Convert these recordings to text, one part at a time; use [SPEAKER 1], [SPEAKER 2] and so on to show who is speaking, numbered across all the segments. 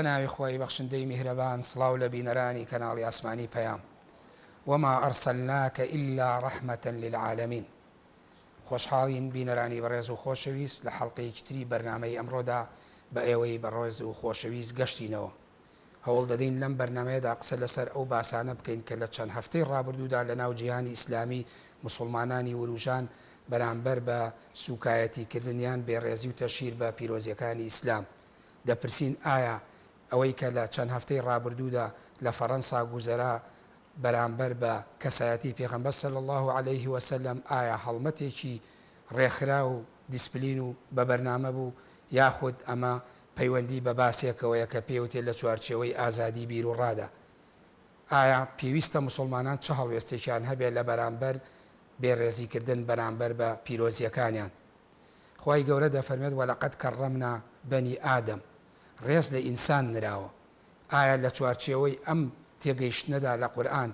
[SPEAKER 1] بناوی خۆی بەخشندەی میهرەبان سڵاو لە بینەرانی کەناڵی ئاسمانی پەیام وما ئەرسەلناکە إلا ڕەحمەتەن للعالەمین. خۆشحاڵین بینەرانی بەڕێز و خۆشەویست لە حەڵقەیەکی تری بەرنامەی ئەمڕۆدا بە ئێوەی بەڕێز و خۆشەویست گەشتینەوە. هەوڵ دەدەین لەم بەرنامەیەدا قسە لەسەر ئەو باسانە بکەین کە لە چەند هەفتەی ڕابردوودا لە ناو جیهانی ئیسلامی موسڵمانانی وروژان بەرامبەر بە سوکایەتیکردنیان بێڕێزی و تەشیر بە پیرۆزیەکانی ئیسلام دەپرسین ئایا ئەوەی کە لە چەند هەفتەی ڕابردوودا لە فەڕەنسا گوزەرا بەرامبەر بە کەسایەتی پێغەمبەر صلی الله عليه وسلم ئایا هەڵمەتێکی ڕێکخرا و دیسپلین و بە بەرنامە بوو یاخود ئەمە پەیوەندی بە باسێکەوەیە کە پێوتێت لە چوارچێوەی ئازادی بیر و ڕادا. ئایا پێویستە مسلمانان چه هەڵوێستێکیان هەبێت لە بەرامبەر بێڕێزیکردن بەرامبەر بە پیرۆزیەکانیان. خی گەورە دەفەرمێت وەلەقەد کەڕەمنا بەنی ئادەم، ڕێز لە ئینسان نراوە. ئایا لە چوارچێوەی ئەم تێگەیشتنەدا لە قورئان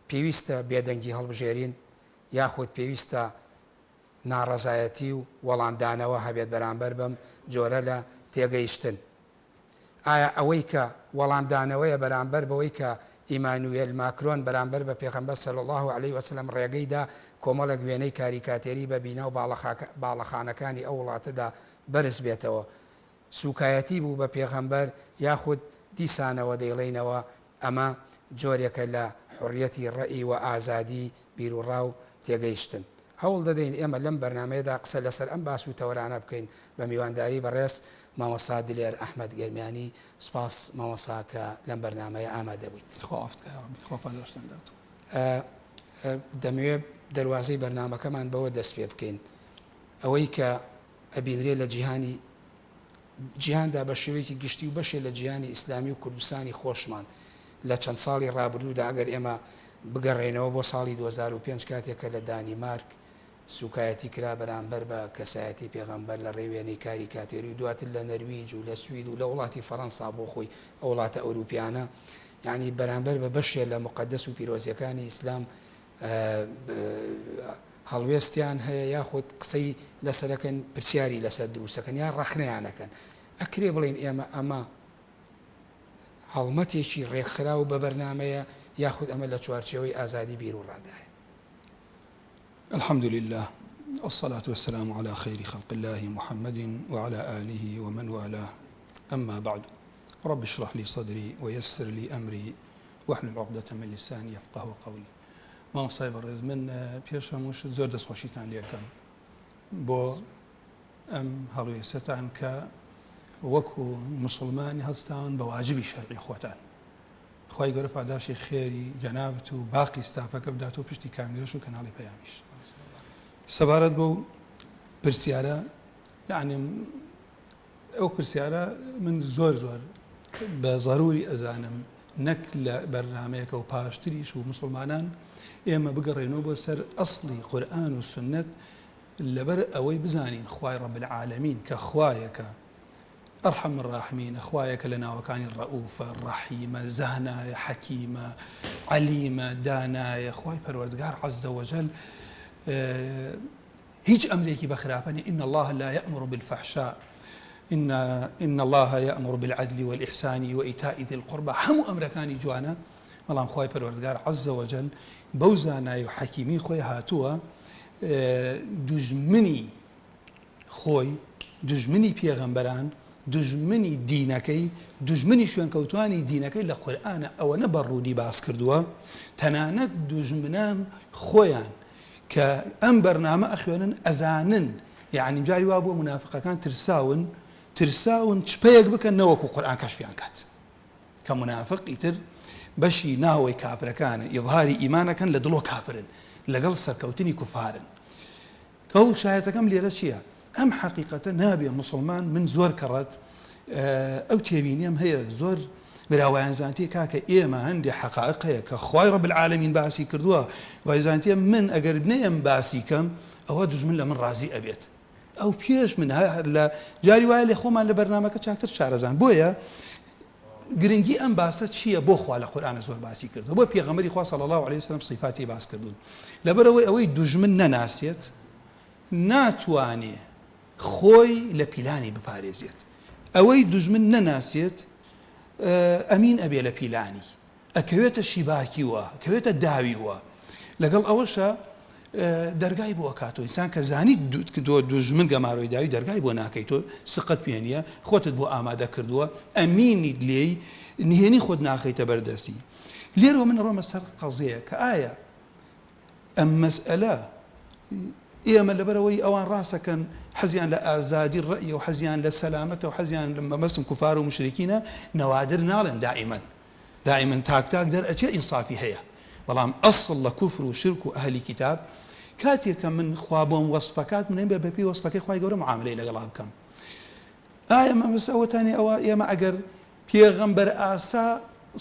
[SPEAKER 1] پێویستە بێدەنگی هەڵبژێرین یاخود پێویستە ناڕەزایەتی و وەڵامدانەوە هەبێت بەرامبەر بەم جۆرە لە تێگەیشتن؟ ئایا ئەوەی کە وەڵامدانەوەیە بەرامبەر بەوەی کە ئیمانوئێل ماکرۆن بەرامبەر بە پێغەمبەر صلی الله عليه وسلم ڕێگەیدا کۆمەڵێک وێنەی کاریکاتێری بە بینا و باڵەخانەکانی ئەو وڵاتەدا بەرز بێتەوە سوکایەتی بوو بە پێغەمبەر یاخود دیسانەوە دەیڵێنەوە ئەمە جۆرێکە لە حڕیەتی ڕەئی و ئازادی بیرروڕا و تێگەیشتن؟ هەوڵ دەدەین ئێمە لەم بەرنامەیەدا قسە لەسەر ئەم باس و تەوەرانە بکەین بە میوانداری بەڕێز مامۆستا دلێر ئەحمەد گەرمیانی. سپاس مامۆستا کە لەم بەرنامەیە ئامادە بوویت. دەمەوێت دەواازەی بەرنامەکەمان بەوە دەست پێ بکەین ئەوەی کە ئەبینرێت لە جیهاندا بە شێوەیەکی گشتی و بەشێ لە جیهانی ئیسلامی و کوردستانی خۆشمان لە چەند ساڵی ڕابردوودا ئەگەر ئێمە بگەڕێنەوە بۆ ساڵی 2005 کاتێکە لە دانیمارک سوکایەتی کرا بەرامبەر بە کەسایەتی پێغەمبەر لە ڕێوێنەی کاریکاتێری و دواتر لە نەرویج و لە سوید و لە وڵاتی فەڕەنسا بۆ خۆی ئەو وڵاتە ئەوروپیانە، یعنی بەرامبەر بە بەشێ لە مقدس و پیرۆزیەکانی ئیسلام هەڵوێستیان هەیە یاخود قسەی لەسەرەکەن پرسیاری لەسەر دروستەکەن یان ڕەخنەیانەکەن. ئەکرێ بڵێن ئێمە ئەمە هەڵمەتێکی ڕێکخرا و بە بەرنامەیە یاخود ئەمە لە چوارچێوەی ئازادی بیر و ڕادایە؟
[SPEAKER 2] الحمد لله والصلاة والسلام على خير خلق الله محمد وعلى آله ومن والاه، أما بعد، رب اشرح لي صدري ويسر لي أمري واحلل عقدة من لساني يفقه قولي. ما صاحب الرز من پێشەموش زۆر دەستخۆشیتان لێکەم بۆ ئەم هەڵوێستەتان کە وەکو مسلمانی هەستان بە واجبی شەرعی خۆتان. خی گەورە پاداشی خێری جەنابەت و باقی ستافەکە بدات و پشتی کامیرەش و کەناڵی پەیامیش. سەبارەت بۆ پرسیارە، یعنی ئەو پرسیارە من زۆر بە ضروری ئەزانم نەک لە بەرنامەیەکە و پاشتریش و مسلمانان ئێمە بگەڕێنەوە بۆ سەر ئەسڵی قورئان و سنت لەبەر ئەوەی بزانین خوای ڕەب العالەمین کە خوایەکە ئەرحەم الراحمینە، خوایەکە لە ناوەکانی ڕەئوفە، ڕەحیمە، زانایە، حەکیمە، عەلیمە، دانایە. خوای پەروەردگار عەزە وەجەل هیچ ئەمرێکی بە خراپە نیە. إن الله لا يأمر بالفحشاء إن الله يأمر بالعدل والإحسان وإيتاء ذي القربى. هەموو ئەمرەکانی جوانە، بەڵام خوای پەروەردگار عەزە وەجەل بەو زانای و حەکیمی خۆی هاتووە دوژمنی خۆی، دوژمنی پێغەمبەران، دوژمنی دینەکەی، دوژمنی شوێنکەوتوانی دینەکەی لە قورئانە ئەوەنە بەڕوودی باس کردووە، تەنانەت دوژمنان خۆیان کە ئەم بەرنامە ئەخوێنن ئەزانن، یعنی جاری وا بووە منافقەکان ترساون چپەیەک بکەن نەوەکو قورئان کەشفیان کات، کە منافق ئیتر بەشی ناوەی کافرەکانە، ئیظهاری ئیمانەکەن لە دڵۆ کافرن لەگەڵ سەرکەوتنی کوفارن. کەو شایەتەکەم لێرە چییە؟ ئەم حەقیقەتە نابێ مسلمان من زۆر کەڕەت ئەو تێبینیم هەیە زۆر براوایان زانتی کاکە ئێمە هەندێک حەقائق هەیە کە خوای ڕەب العالەمین باسی کردووە، وای زانتیە من ئەگەر نەیەم باسی کەم ئەوە دوژمن لە من ڕازی ئەبێت. ئەو پێش من لە جاری وایە لێ خۆمان لە بەرنامەکە چاکتر شارەزان. بۆیە گرنگی ئەم باسە چییە؟ بۆ خوا لە قورئانە زۆر باسی کردو، بۆ پێغەمبەری خوا صلی الله علیه وسلم صفاتی باس کردوون. لەبەرەوەی ئەوەی دوژمن نەناسێت ناتوانێ خۆی لە پیلانی بپارێزێت، ئەوەی دوژمن نەناسێت ئەمین ئەبێ لە پیلانی ئەکەوێتە شیباکیوە ئەکەوێتە داویوە لەگەڵ ئەوەشە دەرگای بۆ ئەکاتەوە ئینسان کە زانی دوژمن گەماڕۆی داوی دەرگای بۆ ناکەی تۆ سقت پێنیە خۆتت بۆ ئامادە کردووە ئەمینیت لێی نهێنی خۆت ناخەیتە بەردەستی لێرەوە من ڕۆمە سەر قەزەیە کە ئایا ئەم مەسئلە ئێمە لەبەرەوەی ئەوان ڕاستەکەن حەزیان لە ئازادی ڕەئی و حەزیان لە سەلامەتە و حەزیان لە مەمەسم کوفار و مشرکینە نەوادر ناڵێن دائیمەن تاک دەرئەچێ ئینصافی هەیە بەڵام ئەسڵ لە کوفر و شرک و ئەهلی کتاب کاتێککە من خوا بۆم وەسفەکات منێن بە بەپی وەسفەکەی خوای گەورە معاملەی لەگەڵا بکەم ئایا مەمەسەوەتانی ئەوە ئێمە ئەگەر پێغەمبەر ئاسا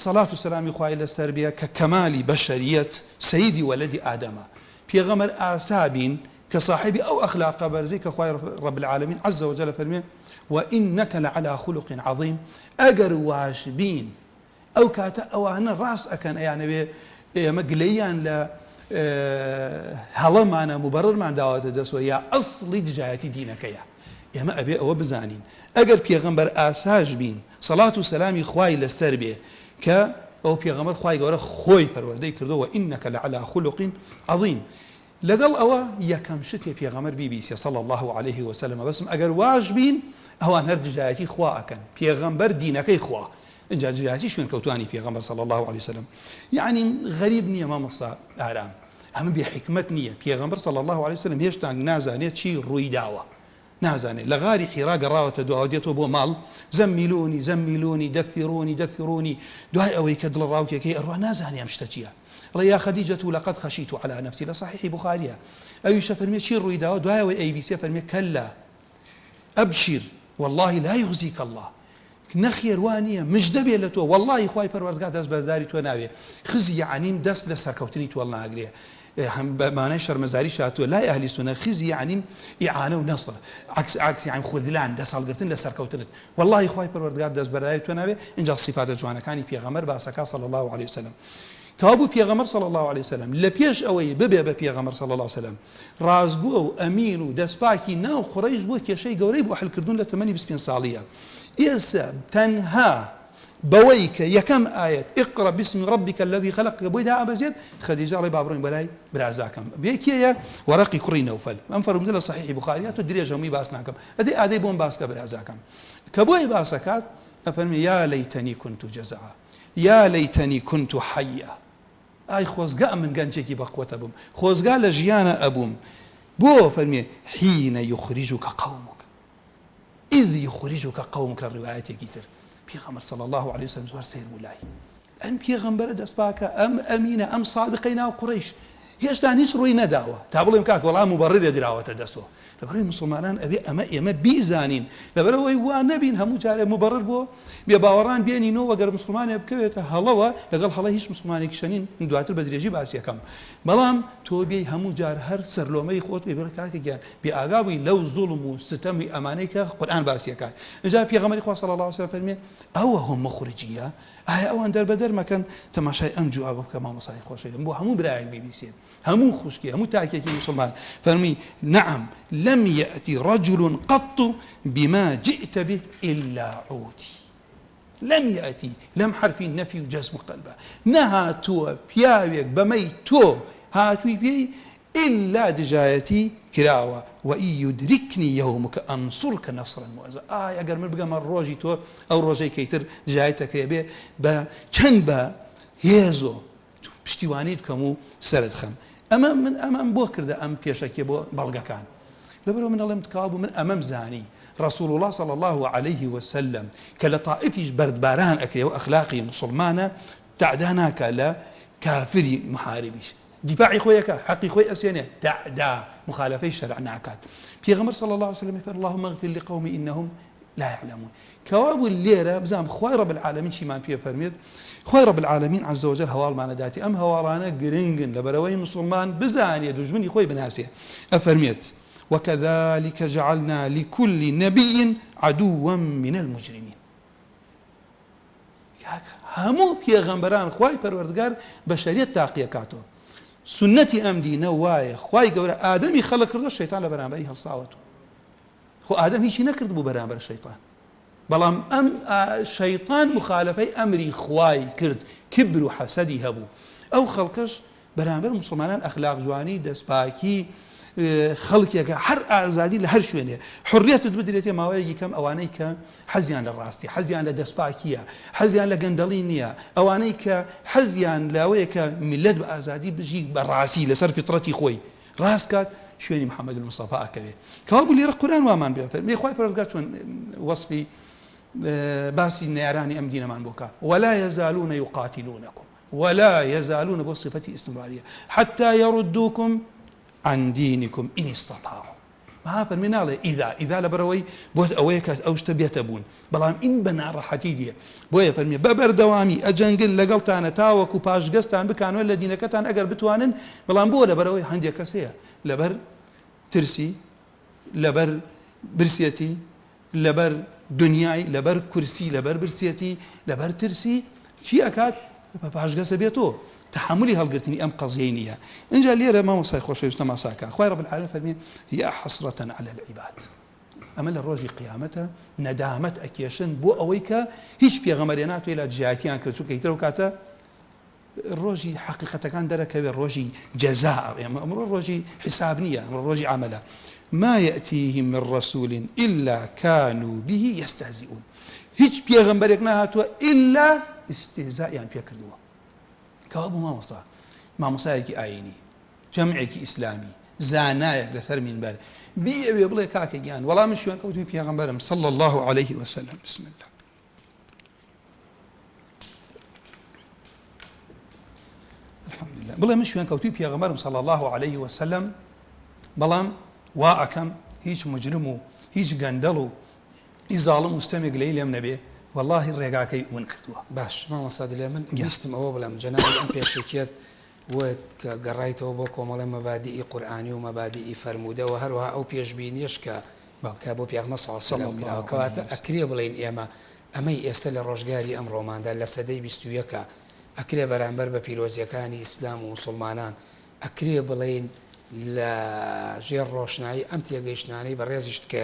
[SPEAKER 2] سەڵات و سەلامی خوای لەسەر بێ کە کەمالی بەشەریەت سەیدی وەلەدی ئادەمە پێغەمبەر ئاسا بین کە صاحبی ئەو ئەخلاقە بەرزەی کە خوای رب العالمین عز وجل فەرمێ وإنك لعلى خلق عظيم ئەگەر واش بین ئەو کاتە ئەوانە ڕاست ئەکەن ئەیانەوێ ئێمە گلەیان لە هەڵەمانە مبەرڕمان داواتە دەستەوە یا ئەسڵی دژایەتی دینەکەیە ئێمە ئەبێ ئەوە بزانین ئەگەر پێغەمبەر ئاساژ بین سەڵات و سەلامی خوای لەسەر بێ کە ئەو پێغەمبەر خوای گەورە خۆی پەروەردەی کردەوە إنك لعلى خلق عظيم لەگەڵ ئەوە یەکەم شتێ پێغەمبەر بیبیسێ صلی الله عليه وسلم بەسم ئەگەر واش بین ئەوان هەر دژایەتی خوا ئەکەن پێغەمبەر دینەکەی خوا اینجا دژایەتی شوێن کەوتوانی پێغەمبەر صلی الله عليه وسلم یعنی غەریب نییە مامۆستا ئارام ئەمە بێحیکمەت نییە پێغەمبەر صلی الله عليه وسلم هێشتا نازانێت چی ڕووی داوە نازانێت لە غاری حیرا گەڕاوەتە دواوە دێتەوە بۆ ماڵ زەممیلونی دەثیرونی دوای ئەوەی کە دڵ ڕاوکێکەکەی ئەڕوا نازانێ ئەم شتە چییە يا خديجة لقد خشيت على نفسي لصحيح بخاريها أيش فرمي شير رويدا دعاء أي بي سي فرمي كلا أبشر والله لا يخزيك الله نخير وانية مجدبي لتو والله إخوائي پروردگار دست برداري تو ناوي خزي يعني دست لسركوتني تو الله أقريه ما نشر مزاري شاتو لا أهل سنة خزي يعني إعانة ونصر عكس يعني خذلان دست القرتن لسركوتنت والله إخوائي پروردگار دست برداري تو ناوي إنجا صفات جوانا كاني بيغمر باسكا صلى الله عليه وسلم كابو بيغمر صلى الله عليه وسلم لبيش أوي ببي بيغمر صلى الله عليه وسلم رازقو أمين ودسباكي ناو قريش بو كشي قريب وحل كردون لتمني بسبين صالية إيسا تنها بويك يكم آية اقرأ باسم ربك الذي خلق بويدا أبا زيد خديجة علي بابرين بلاي برازاكم بيكي يا ورقي كري نوفل أنفر من صحيح بخاري تدري جميع باسناكم أدي بون باسك برازاكم كبوي باسكات أفرمي يا ليتني كنت جزعا يا ليتني كنت حيا ئای خۆزگا من گەنجێکی بەقوەتە بووم خۆزگا لە ژیانە ئەبووم بۆ فەرمیێ حینە یخرجوکە قەومک ئیذ یخرجوکە قەومک لە ڕیوایەتێکی تر پێغەمبەر صلی الله عليه وسلم زۆر سیر بوو لای ئەم پێغەمبەرە دەستپاکە ئەم ئەمینە ئەم سادقەی ناو قوڕیش هێشتا هیچ ڕووی نەداوە تا بڵێم کاکە وەڵام مبەڕێ دراوەتە دەستەوە لەبەرەوەی مسلمانان ئێمە بیزانین لەبەرەوەی وا نەبین هەموو جارێ مبەڕر بۆ بێ باوەڕان بێنینەوە گەر مسلمانێ بکەوێتە هەڵەوە لەگەڵ هەڵە هیچ مسلمانێکی شەنین دواتر بە درێژی باسیەکەم بەڵام تۆ بێی هەموو جار هەر سەرلۆمەی خۆت بێ بڵێ کاکە گیان بێ ئاگا بووی لەو زوڵم و ستەمی ئەمانەی کە قورئان باسیەکات اینجا پێغەمبەری خوا صلی الله عليه وسلم فەرمێ ئەوە هەم مخرجیە ئایا ئەوان دەربەدەر مەکەن تەماشای ئەم جوابە بکە مامۆسای خۆشەویستم بۆ هەموو برایەک بیبیسێت هەموو خوشکی هەموو تاکێکی مسلمان فەرمی نعم لم يأتي رجل قط بما جئت به إلا عودي لم يأتي لم حرف النفي وجزم قلبه نهاتو بياويك بميتو هاتوي بي إلا دجايتي كراوة وإن يدركني يومك أنصرك نصرا مؤزا أقر من بقى من روجي تو أو روجي كيتر دجايتك ريبي چند با هيزو پشتیوانیت کەمو سرد خەم ئەمە من ئەمەم بۆ کردە ئەم پێشەکێ بۆ بەڵگەکان لەبەرەوە من ئەڵێم تکاو من ئەمەم زانی رسول الله صلى الله عليه وسلم کە لە طائفیش بەردباران ئەکرێ و ئەخلاقی مسلمانە تعدا ناکە لە کافری محاربیش دفاعی خۆیەکە حەقی خۆی ئەسێنێ تعدا مخالفەی شەرع ناکات پێغەمبەر صلى الله عليه وسلم يقول اللهم اغفر لقومي إنهم لا يعلمون كواب الليرة بزام خوي رب العالمين شيمان فيه فرميت خوي رب العالمين عز وجل هوال معنا داتي أم هوالانا قرنقن لبروي مسلمان بزان يدجمني خوي بناسيه أفرميت وكذلك جعلنا لكل نبي عدوا من المجرمين همو بيغمبران خوي پروردگار بشريت تاقية كاتو سنتي أمدي نوايا خوي قورا آدمي خلق رضا الشيطان لبرانبري هالصاوتو خو آدم هیچی نەکرد بوو بەرامبەر شەیطان بەڵام ئەم شەیطان مخالفەی ئەمری خوای کرد کبر و حەسەدی هەبوو ئەو خەڵکش بەرامبەر مسلمانان ئەخلاق جوانی دەستپاکی خەڵکێکە هەر ئازادی لە هەر شوێنێ حڕیەتت بدرێتێ ماوەیەکی کەم ئەوانەی کە حەزیان لە ڕاستی حەزیان لە دەستپاکیە حەزیان لە گەندەڵی نییە ئەوانەی کە حەزیان لاوەیە کە میلەت بە ئازادی بژی بە ڕاستی لەسەر فیتڕەتی خۆی ڕاست کات شوێنی محەممەد المستەفا ئەکەوێ کەوا بوو لێرە قورئان وامان بێفەر مێخوای پەروەردگار چۆن وەصفی باسی نێرانی ئەم دینەمان بۆکە ولا يزالون يقاتلونكم ولا يزالون بۆ صفەتی ئیستمرارية حتى يردوكم عن دينكم إن استطاعوا ما فەرمی ناڵێ ئیدا لەبەرەوەی بۆ ئەوەیە کە ئەو شتە بێتە بوون بەڵام ئین بە ناڕەحەتی دیە بۆیە فەرمی بە بەردەوامی ئەجەنگن لەگەڵتانە تاوەکو پاشگەستان بکانوە لە دینەکەتان ئەگەر بتوانن بەڵام بۆ لەبەرەوەی هەندێک کەسەیە لەبەر ترسی لەبەر برسێتی لەبەر دنیای لەبەر کورسی لەبەر برسێتی لەبەر ترسی چی ئەکات بە پاشگەسە بێتەوە تحملی هەڵگرتنی ئەم قەزیەی نییە اینجا لێرە مامۆستای خۆشەویستە ماساکە خوای رب العالمین فەرمێ یا حەسرەتە على العباد ئەمە لە ڕۆژی قیامەتە نەدامەت ئەکێشن بۆ ئەوەی کە هیچ پێغەمبەرێ ناتوێت لە جیهاتیان کرد چونکە ئیتر ئەو کاتە ڕۆژی حقیقەتەکان دەرەکەوێت ڕۆژی جەزا ئەمڕۆ ڕۆژی حساب نییە ئەمڕۆ ڕۆژی عەمەلە ما يأتيهم من رسول إلا كانوا به يستهزئون هیچ پێغەمبەرێک نهاتووە إلا استهزائیان پێ کردووە کەوا بوو مامۆسایەکی ئاینی جەمعێکی ئیسلامی زانایەک لەسەر مینبەر بیەوێ بڵێ کاکەگیان وەڵامی شوێن کەوتوی پێغەمبەرم صلى الله عليه وسلم بسم الله الحمد لله بڵێ من شوێن کەوتوی پێغەمبەرم صلى الله عليه وسلم بەڵام وا ئەکەم هیچ مجرم و هیچ گەندەڵ و هیچ زاڵم مستەمێک لەی لێم نەبێ والله ڕێگاکەی ون کردووە
[SPEAKER 1] باش مامۆستا دلێ من ویستم ئەوە بڵێم جەنابی ئەم پێشێکیت وت کە گەڕایتەوە بۆ کۆمەڵی مەبادیئی قورئانی و مەبادیئی فەرموودەوە هەروەها ئەو پێشبینیش کە بۆ پیاغمە صلی الله علیه و سلم کەواتە ئەکرێ بڵێن ئێمە ئەمەی ئێستا لە ڕۆژگاری ئەم ڕۆماندا لە سەدەی 21 ئەکرێ بەرامبەر بە پیرۆزیەکانی ئیسلام و مسلمانان ئەکرێ بڵێن لە ژێر ڕۆشنایی ئەم تێگەیشتانەی بە ڕێزیشت کە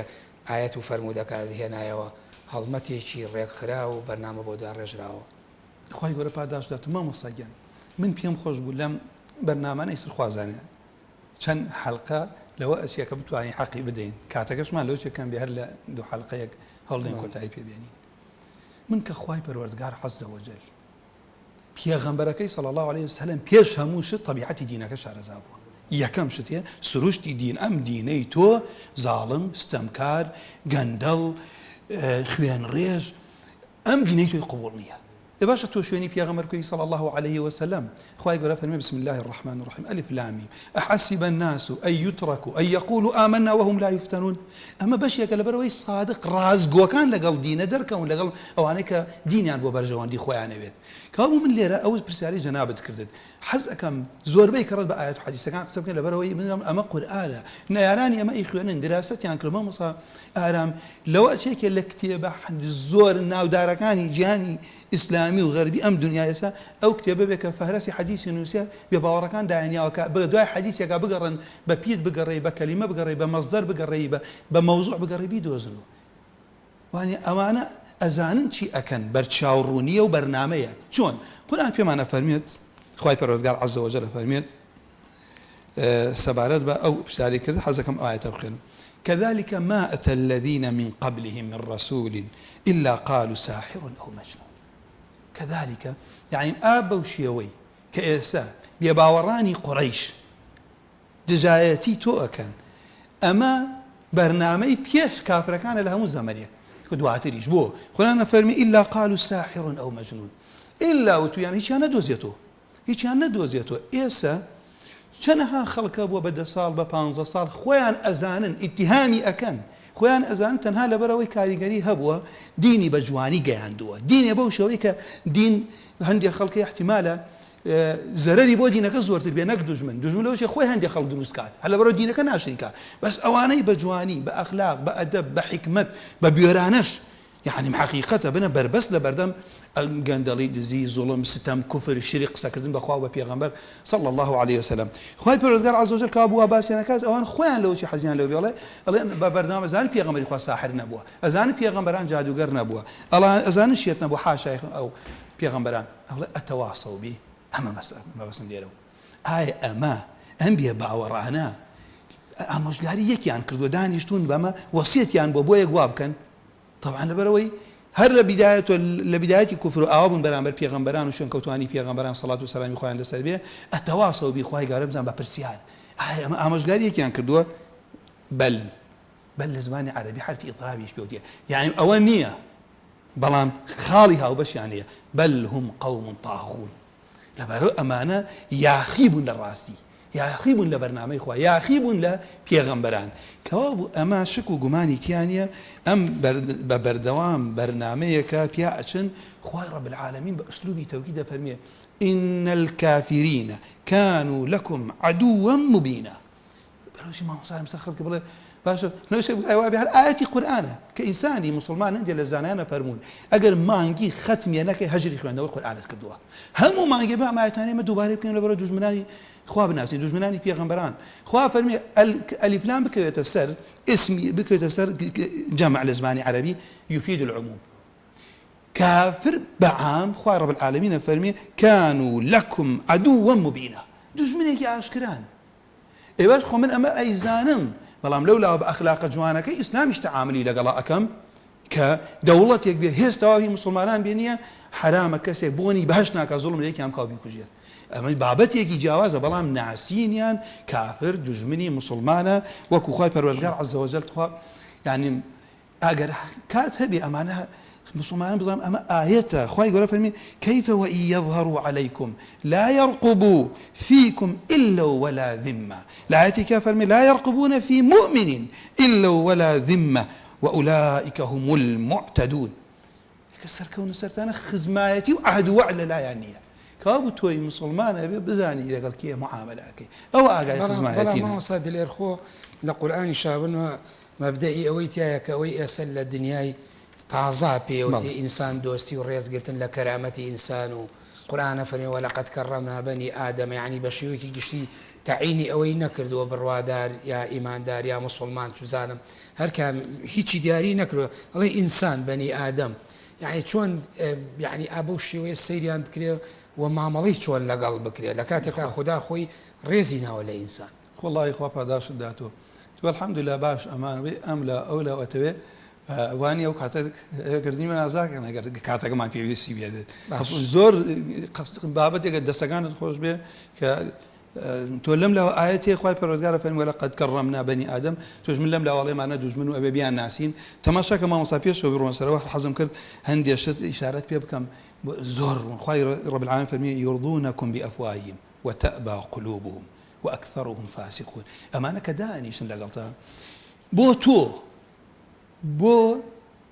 [SPEAKER 1] ئاەت و فەرموودەکە دهێنایەوە هەڵمەتێکی ڕێکخرا و بەرنامە بۆ داڕێژراوە
[SPEAKER 2] خی گەورە پاداشدات مامۆستاگیان من پێم خۆش بوو لەم بەرنامانەی سرخوازانە چەند حەڵقە لەوە ئەچیەکە بتوانین حەقی بدەین کاتەکەشمان لەو چێکەم بێ هەر لە دوو حەڵقەیەک هەڵدەین کۆتایی پێبێنین من کە خوای پەروەردگار عەزە وەجەل پێغەمبەرەکەی صلی الله عليه وسلم پێش هەموو شت طبیعەتی دینەکە شارەزا بووە یەکەم شتێ سروشتی دین ئەم دینەی تۆ زاڵم ستەمکار گەندەڵ خوێن ڕێژ ئەم دینەی تۆی قبوڵ نییە باشە تۆ شوێنی پێغەمبەرکەی صلی الله عليه وسلم خوای گەورە فەرمێ بسم الله الرحمن الرحيم ألف لام ميم أحسب الناس أن يتركوا أن يقولوا آمنا وهم لا يفتنون ئەمە بەشێکە لەبەرەوەی صادق ڕازگۆکان لەگەڵ دینە دەرکەون لەگەڵ ئەوانەی کە دینیان بۆ بەرژەوەندی خۆیانەوێت کەوابوو من لێرە ئەو پرسیاری جەنابەت کردت حەز ئەەکەم زۆربەی کەڕەت بە ئاەت و حەدیثەکان قسە بکەین لەبەرەوەی من ئەمە قورئانە نەیارانی ئەمە ئەی خوێنن دراستیان کرد مامۆستا ئارام لەوە چێکێ لە کتێبە زۆر ناودارەکانی جیهانی ئیسلامی و غەربی ئەم دنیایەسا ئەو کتێبە بێ کە فەهرەسی حەدیثی نووسە بێ باوەڕەکان داهێنیاوەکە بە دوای حەدیثێکا بگەڕن بە پیر بگەڕێی بە کەلیمە بگەڕێی بە مەزدەر بگەڕێی بە مەوزوع بگەڕێی بیدۆزنەوە وانێ ئەوانە ئەزانن چی ئەکەن بەرچاوڕوونیە و بەرنامەیە چۆن قورئان پێمانە فەرمێت خوای پەروەردگار عەزە وەجەل فەرمێت سەبارەت بە ئەو پرسیاری کرد حەزەکەم ئاەتە بخوێنم كذلك ما أتى الذين من قبلهم من رسول إلا قالوا ساحر أو مجنون كذلك يعني آبا وشيوي كإسا بيباوراني قريش دجايتي توأكن أما برنامج بيش كافر كان لها مزمرية كدواتريش بو خلنا فرمي إلا قالوا ساحر أو مجنون إلا وتو يعني هيك أنا دوزيتو هيك أنا دوزيتو إيسا چەنەها خەڵکە بووە بە 10 ساڵ بە 15 ساڵ خۆیان ئەزانن ئیتیهامی ئەکەن خۆیان ئەزانن تەنها لەبەرەوەی کاریگەری هەبووە دینی بە جوانی گەیاندووە دینێ بەو شێوەیە کە دین هەندێک خەڵکی احتیمالە زەرەری بۆ دینەکە زۆرتر بێ نەک دوژمن لەوەشێ خۆی هەندێک خەڵک دروست کات هەر لەبەرەوەی دینەکە ناشریکە بەس ئەوانەی بە جوانی بە ئەخلاق بە ئەدەب بە حیکمەت بە بیێرانەش يعني حقيقة بنا بربس لبردم قندلي دزي ظلم ستم كفر الشرك سكردن بخوا وبيغمبر صلى الله عليه وسلم خوي بيرودغار عز وجل كابو باسينا كاز اوان خوان لو شي حزيان لو بيقول الله ببرنامج زان بيغمبر خوا ساحر نبوه ازان بيغمبران جادوگر نبوه الله ازان شيت نبو حاشا او بيغمبران الله اتواصوا به اما ما بس نديرو اي اما انبياء باورانا امجلاري يكيان كردو دانيشتون بما وصيتيان بو بويا غوابكن طبعا لبروي هر لبداية كفر أوابن برامبر بيغمبران وشون كوتواني بيغمبران صلاة والسلام يخوان لسلبية التواصل بيخواي قارب زان ببرسيان أمجلاري يكيان كردوه بل لزماني عربي حرف إضرابي يشبهوتيه يعني أولنية بلان خاليها وبش يعني بل هم قوم طاغون لبرو أمانة ياخيب للراسي ياخيب لبرنامج خوا ياخيب لبيغمبران كواب أما شكو قماني تيانية أم ببردوام برنامجك بيا أشن خواي رب العالمين بأسلوبي توكيد فرمية إن الكافرين كانوا لكم عدوا مبينا بلوشي ما صار مسخر قبل باشا نوشي آياتي قرآن كإنساني مسلمان عندي لزانانا فرمون أجر ما نجي ختمي أنا كهجري خوانده والقرآن كردوه هم ما نجي بقى ما يتاني ما دوباره بكين لبرو دجمناني خواب ناسي دجمناني بيغمبران خواب فرمي ألف لام بك يتسر اسمي بك يتسر جمع لزماني عربي يفيد العموم كافر بعام خواب رب العالمين فرمي كانوا لكم عدوا مبينا دجمنك يا أشكران إيواش خو من أما أيزانم بەڵام لەولا بە ئەخلاقە جوانەکەی ئیسلامیش تەعاملی لەگەڵا ئەکەم کە دەوڵەتێک بێ هێستاوی مسلمانان بێنیە حرامە کەسێک بۆنی بەهەش ناکە زوڵم لە یەکیان کاو بیکوژێت ئەمە بابەتێکی جیاوازە بەڵام ناسینیان کافر دژمنی مسلمانە وەکو خوای پەروەردگار عەزە وەجەل یعنی ئەگەر کات هەبێ ئەمانە مسلمان بظلام أما آية خواهي قوله فرمي كيف وإن يظهروا عليكم لا يرقبوا فيكم إلا ولا ذمة لا آية فرمي لا يرقبون في مؤمن إلا ولا ذمة وأولئك هم المعتدون كسر كون سرتانا خزمايتي وعهد وعد لا يعني كابو توي مسلمان بزاني إلى قال كي معاملة أو أجاي خزمايتي
[SPEAKER 1] ما صاد الإرخو لقرآن شابنا مبدئي أويتيا كأوي أسل الدنياي تعظى بيوتي إنسان دوستي والرياض قلتن لكرامة إنسان قرآن فرمي ولقد كرمنا بني آدم يعني بشيوكي قشتي تعيني أوي نكردو بروادار يا إيمان دار يا مسلمان شو زانم هركا هيجي دياري نكردو الله إنسان بني آدم يعني شون يعني أبو شيوي السيريان بكري ومعاملي شون لقلب بكري لكاتك خدا خوي ريزينا ولا إنسان
[SPEAKER 2] والله إخوة باداش داتو والحمد لله باش أمان بي أملا أولا وتوي واني او كاتك كردني من ازاك انا كاتك ما بي سي بي زور بابت دستگان خوش به ك تولم له ايتي خوي پروردگار فهم ولقد كرمنا بني ادم تجمل لهم لا والله ما ندوج منه ابي بيان ناسين تماشا كما مصابيه سو بيرون سره واحد حزم كرد هندي اشارات بي بكم زور خوي رب العالمين فهم يرضونكم بافواههم وتأبى قلوبهم واكثرهم فاسقون امانه كداني شن لقلتها بوتو بۆ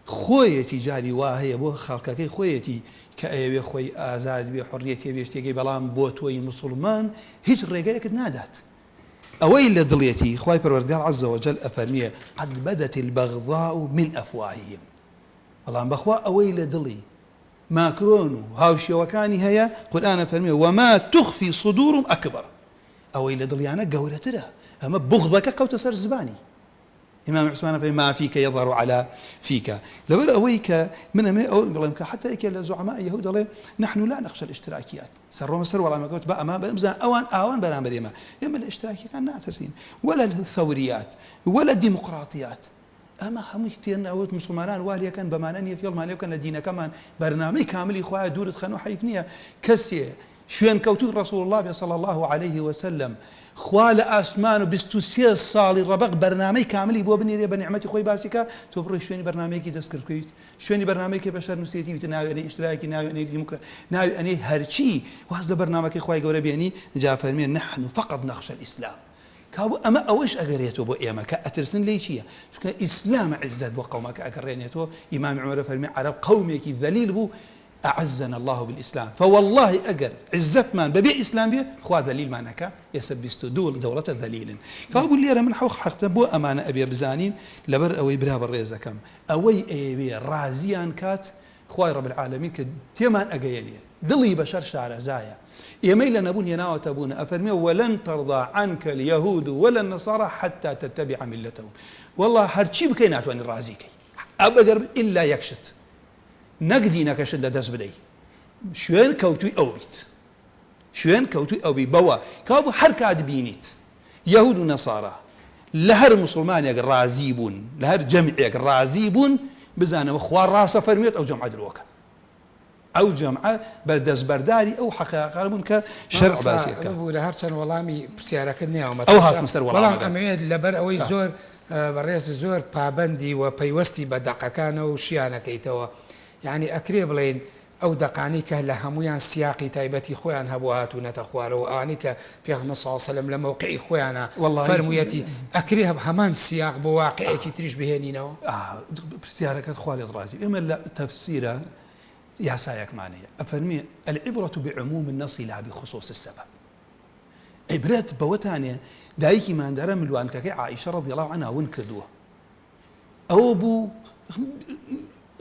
[SPEAKER 2] خۆیەتی جاری واهەیە بۆ خەڵکەکەی خۆیەتی کە ئەوێ خۆی ئازاد بێ حڕیەتی بێ شتێکی بەڵام بۆ تۆی مسلمان هیچ ڕێگەیەکت نادات ئەوەی لە دڵێتی خوای پەروەردگار عەزە وەجەل ئەفەرمیێ قەد بەدەت البەغضاء من ئەفواههم بەڵام بەخوا ئەوەی لە دڵی ماکرۆن و هاوشێوەکانی هەیە قورئان ئەفەرمیێ وما تخفي صدورهم ئەکبەر ئەوەی لە دڵیانە گەورەترە ئەمە بوغضەکە قەوتە سەر زبانی إمام عثمان فما فيك يظهر على فيك لبر أويك من أمي أو بلامك حتى إك الزعماء يهود الله نحن لا نخشى الاشتراكيات سر ومسر ولا ما قلت بقى ما بمزان أوان برامبر يما الاشتراكية كان ناترسين ولا الثوريات ولا الديمقراطيات أما هم يختارن أوت مسلمان والي كان بمانني في يوم ما كان الدين كمان برنامج كامل إخوة دورة خنو حيفنية كسية شوين كوتو رسول الله صلى الله عليه وسلم خوال أسمان وبستوسية صالي ربق برنامج كامل بو بني بنعمتي خوي باسكا تبري شوين برنامج تذكر كويس شوين برنامج بشر نسيتي بتناوي أنا اشتراكي ناوي أنا ديمقراطي ناوي أنا هرشي وهذا برنامج خوي جورا بيني جاء فرمين نحن فقط نخشى الإسلام كابو أما أوش أجريته بو إيما كأترسن ليشيا شو كان إسلام عزت بو قومك أكرينيته إمام عمر فرمي عرب قومك ذليل بو أعزنا الله بالإسلام فوالله أجر عزت من ببيع إسلام بيه خوا ذليل ما نكا يسبست دولة ذليل كابو اللي أنا من حوق حقته بو أمانة أبي بزانين لبر أو يبرها بالريزة كم أوي أبي رازيان كات خواي رب العالمين كتيمان أجيلي دلي بشر شعر زايا يميل نبون يناو تبون أفرمي ولن ترضى عنك اليهود ولا النصارى حتى تتبع ملتهم والله هرشي بكينات وان الرازيكي أبقر إلا يكشت نقدي نكشت لدس بدي شوين كوتوي أو بيت شوين كوتوي أو بي بوا كابو حركة بينيت يهود ونصارى لهر مسلمان يقر رازيبون لهر جمع يقر رازيبون بزانا وخوار راسه فرميت أو جمعة دروكا أو جمعة بردز برداري أو حقيقة ممكن شرع باسيكا
[SPEAKER 1] أبو لهرشان والله بسيارك النيوم
[SPEAKER 2] أو هات مستر
[SPEAKER 1] والله أميد لبر أوي زور بريس زور بابندي وبيوستي بدقة كانوا وشيانا كيتوا يعني أكريب لين أو دقانيك لهمويان سياقي تايبتي خوان هبوهات ونتخوار وآنيك في صلى الله عليه وسلم لموقعي خوانا فرميتي أكريها بهمان سياق بواقعي كي تريش بهنينو
[SPEAKER 2] سيارك خوالي الرازي إما لا تفسيره يا سايك معنية أفرمي العبرة بعموم النص لا بخصوص السبب عبرت بوتانية دايكي ما ندرى من الوانك عائشة رضي الله عنها ونكدوه أو بو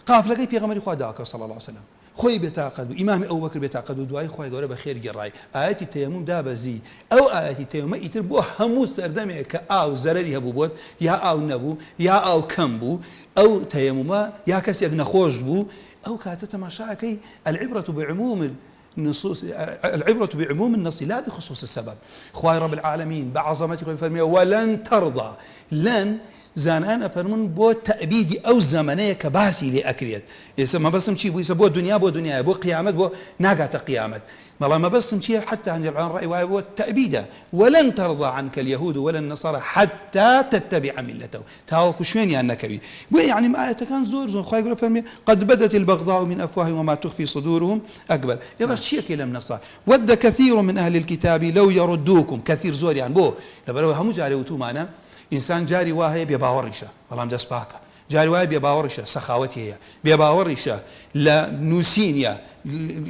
[SPEAKER 2] قاف لقي في غمر خداك صلى الله عليه وسلم خوي بتاقد إمام أبو بكر بتاقد دعاء خوي قال بخير جراي آيات التيمم دابزي أو آيات التيمم يتربو هموس سردمي كأو زرري هبوبوت يا أو نبو يا أو كمبو أو تيمم يا كسي نخوش بو أو كاتت مشاكي العبرة بعموم النصوص العبرة بعموم النص لا بخصوص السبب خواي رب العالمين بعظمته فرمي ولن ترضى لن زانان أفرمون بو تأبيدي أو زمنية كباسي لأكريت ما بس مشي بو يسبو دنيا بو قيامت بو ناقات قيامت ما بس مشي حتى عند العلماء رأي بو تأبيده ولن ترضى عنك اليهود ولا النصارى حتى تتبع ملته تاوكو شوين يا النكبي يعني ما كان زور خواي يقول فهمي قد بدت البغضاء من أفواههم وما تخفي صدورهم أكبر يبقى شيء كلام نصارى ود كثير من أهل الكتاب لو يردوكم كثير زور يعني بو لبرو هم جاري وتو معنا إنسان جاري واهي بيباوريشة والله مدس باكا جاري واهي بيباوريشة سخاوتي هي بيباوريشة لا نوسينيا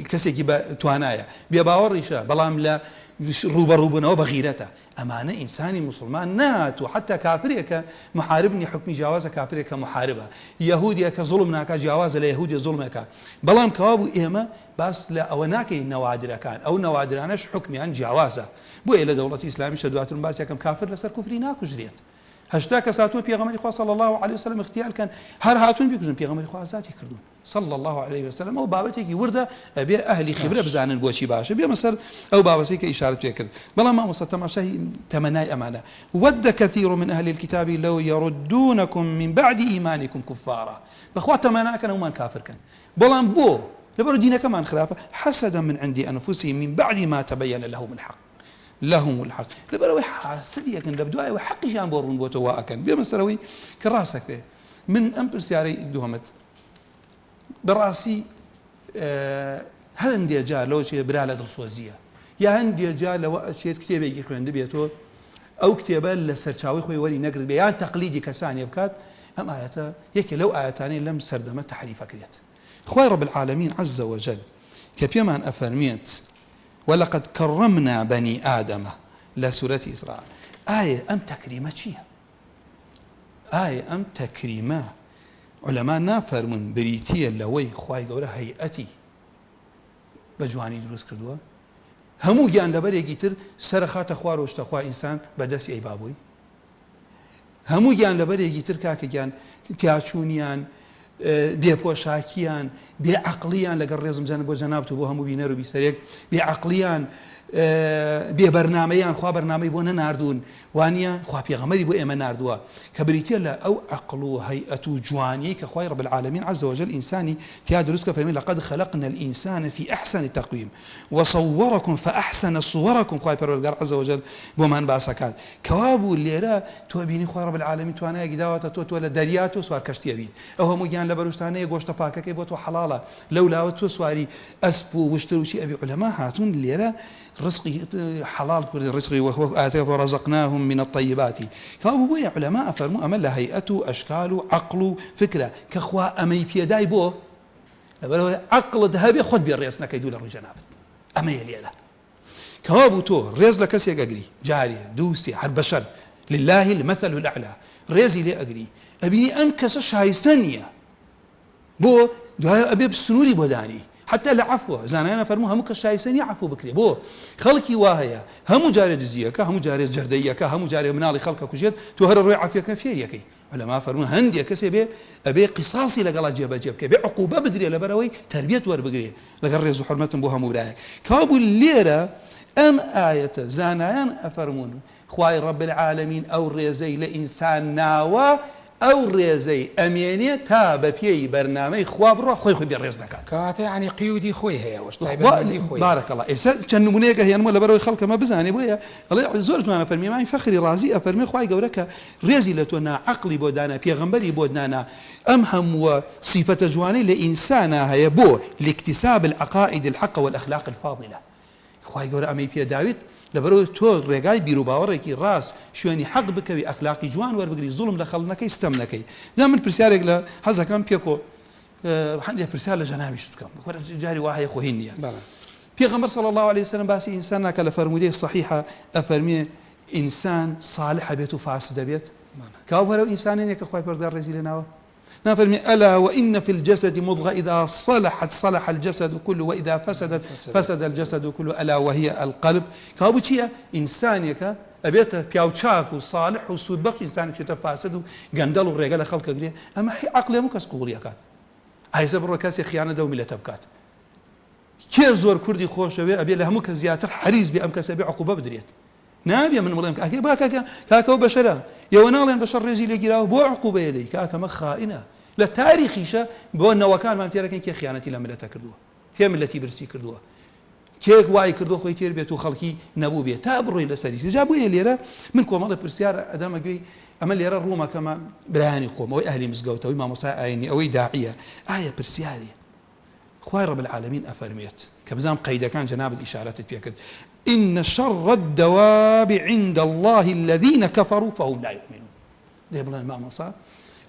[SPEAKER 2] كسيكي توانايا بيباوريشة بلام لا روبنا وبغيرته أمانة إنساني مسلمان نات وحتى كافريك محاربني حكم جواز كافريك محاربة يهودي كظلمنا كجواز لا يهودي ظلمك بلام كوابو إيما بس لا أو ناكي النوادر كان أو نوادرانش حكمي عن جوازه بو إلى دولة إسلامية شدوات الباس كم كافر لسر كفري ناكو جريت هشتاك ساتون بيغمر إخوة صلى الله عليه وسلم اختيار كان هر هاتون بيكوزن بيغمر إخوة ذاتي كردون صلى الله عليه وسلم أو بابتك ورده أبي أهلي خبرة بزانن بوشي باشا بيا مثل أو بابتك إشارة تذكر بلا ما وصلت مع شيء تمناي أمانة ود كثير من أهل الكتاب لو يردونكم من بعد إيمانكم كفارا بأخوات تمناك كان وما كافر كان بلا بو لبرو دينا كمان خلافة حسدا من عند أنفسهم من بعد ما تبين لهم الحق لهم الحق لبروي حاسدي كان لبدواي وحق جان بورون بوتوا كان بمسروي كراسك من امبرس ياري دومت براسي هذا عندي جا لو شيء براله الصوزيه يا عندي جا لو شيء كتابه يجي عند بيته او كتابه لسرچاوي خوي ولي نقد بيان تقليدي كسان يبكات ام اياته يك لو ايتاني لم سردمه تحريف فكريت خوي رب العالمين عز وجل كبيمان افرميت ولقد كرمنا بني آدم لا سورة إسراء آية أم تكريمة شيء آية أم تكريمة علماء نافر من بريتية لوي خواي قوله هيئتي بجواني دروس كردوها همو جان لبري جيتر سرخات أخوار واشتخوا إنسان بدس أي بابوي همو جان لبري جيتر كاك جان تياشونيان بێپۆشاکیان بێعەقلیان لەگەڵ ڕێزم زانە بۆ جەنابەوە بۆ هەموو بینەر و بیسەرێک بێعەقلیان بێبەرنامەیان خوا بەرنامەی بۆ نەناردوون وانە خوا پێغەمبەری بۆ ئێمە ناردووە کە بریتە لە ئەو عەقڵ و هەیئەت و جوانیی کە خوای رب العالمین عز وجل ئینسانی تیا دروست کە فەرمی لەقەد خەلەقنا الئینسان في أحسن تقویم وصوركم فأحسن صوركم خوای پەروەردگار عز وجل بۆمان باسەکات کەوابوو لێرە تۆ بینی خوای رب العالمین توانایەکی داوەتە تۆ لە دەریا تۆ سوار کەشتیە بیت ئەو هەموو گیان لە بەروشتانەیە گۆشتە پاکەکەی بۆ تۆ حەڵاڵە لەولاوە تۆ سواری ئەسپ و وشتر وشی ئەبی عولەما هاتوون لێرە رزقي حلال كل رزقي وآتيه ورزقناهم من الطيبات كابو يا علماء فرموا أمل هيئته أشكاله عقله فكرة كخوا أمي بيداي بو لەبەرەوەی عەقڵت هەبێ خۆت بێ ڕێز نەکەی دوو لە ڕووی جەنابەت ئەمەیە لێرە کەوا بوو تۆ ڕێز لە کەسێک ئەگری جارێ دوو سێ هەر بەشەر لله المثل الأعلى ڕێزی لێ ئەگری ئەبینی ئەم کەسە شایستە نییە بۆ دوایە ئەبێ سنووری بۆ دانی حتى لە عەفوە زانایانە فەرموو هەموو کەس شایستە نییە عەفو بکرێ بۆ خەڵکی وا هەیە هەموو جارێ دزیەکە هەموو جارێ جەردەییەکە هەموو جارێ مناڵی خەڵکە کوژێت تۆ هەرە ڕۆی عەفویەکە فێریەکەی لەما فەرموو هەندێک کەسێ بێ ئەبێ قیساسی لەگەڵا جێبەجێ بکە بێ عقوبە بدرێ لەبەرەوەی تەربیەت وەربگرێ لەگەڵ ڕێز و حورمەتم بۆ هەموو برایەک کەوا بوو لێرە ئەم ئایەتە زانایان ئەفەرمون خوای ڕەب العالەمین ئەو ڕێزەی لە ئینسان ناوە ئەو ڕێزەی ئەمێنێ تا بە پێی بەرنامەی خوا بڕۆ خۆی بێ ڕێز نەکات
[SPEAKER 1] کەواتە ینی قیودی خۆی هەیە
[SPEAKER 2] بارەکەڵڵا ئێستا چەند نمونەیەکە هێنمە لەبەرەوەی خەڵکەمە بزانێ بۆیە ئەڵێ زۆر جوانە فەرمیێمانی فەخری ڕازی ئەفەرمێ خوای گەورە کە ڕێزی لە تۆ ناعەقڵی بۆ دانا پێغەمبەری بۆ دانا ئەم هەمووە صیفەتە جوانەی لە ئینسانە هەیە بۆ لاکتساب العقائد الحق والأخلاق الفاضلة خوای گەورە ئەمەی پێداویت لەبەرەوەی تۆ ڕێگای بیر و باوەڕێکی ڕاست شوێنی حەق بکەوی ئەخلاقی جوان وەربگری زوڵم لە خەڵ نەکەی ستەم نەکەی جا من پرسیارێک لە حەزەکەم پێکۆ هەندێک پرسیار لە جەنابیش بکەم جاری وا هەیە خۆ هین نییە پێغەمبەر صلی الله عليه وسلم باسی ئینسان ناکە لە فەرمودەی صحیحە ئەفەرمێ ئینسان صالحە بێت و فاسدە بێت کاو بەرەو ئینسانێنێک کە خوای پەروەردگار ڕێزی لێناوە نافرمي ألا وإن في الجسد مضغة إذا صلحت صلح الجسد كله وإذا فسدت فسد الجسد كله ألا وهي القلب كابو تشيا إنسانك أبيت بياوتشاك وصالح وسود بخش إنسانك شتفاسد وقندل ورجال خلق قريه أما حي عقله مكس قوريا كات هاي سبب كاسي خيانة دومي لتبكات كيف زور كردي خوش أبي له مك زياتر حريز بأم كسبي عقوبة بدريت نابي من ملهم كاكا باكا كاكا بشرا يونالين بشر رزي لقراو بو عقوبة يدي كاكا ما خائنة لا تاريخيشة بو نوكان ما فيها كي خيانتي لملتها كردوها في ملتي برسي كردوها كيك واي كردو خوي تير بيتو خلقي نبو بيه تابروا الى سدي جابوا ليرا من كومال برسيار ادم اجي اما ليرا روما كما برهاني قوم او اهلي مسقوته وما مصايني او داعيه ايه برسياري خوي رب العالمين افرميت كبزام قيده كان جناب الاشارات بيكد إن شر الدواب عند الله الذين كفروا فهم لا يؤمنون ده بلان ما مصا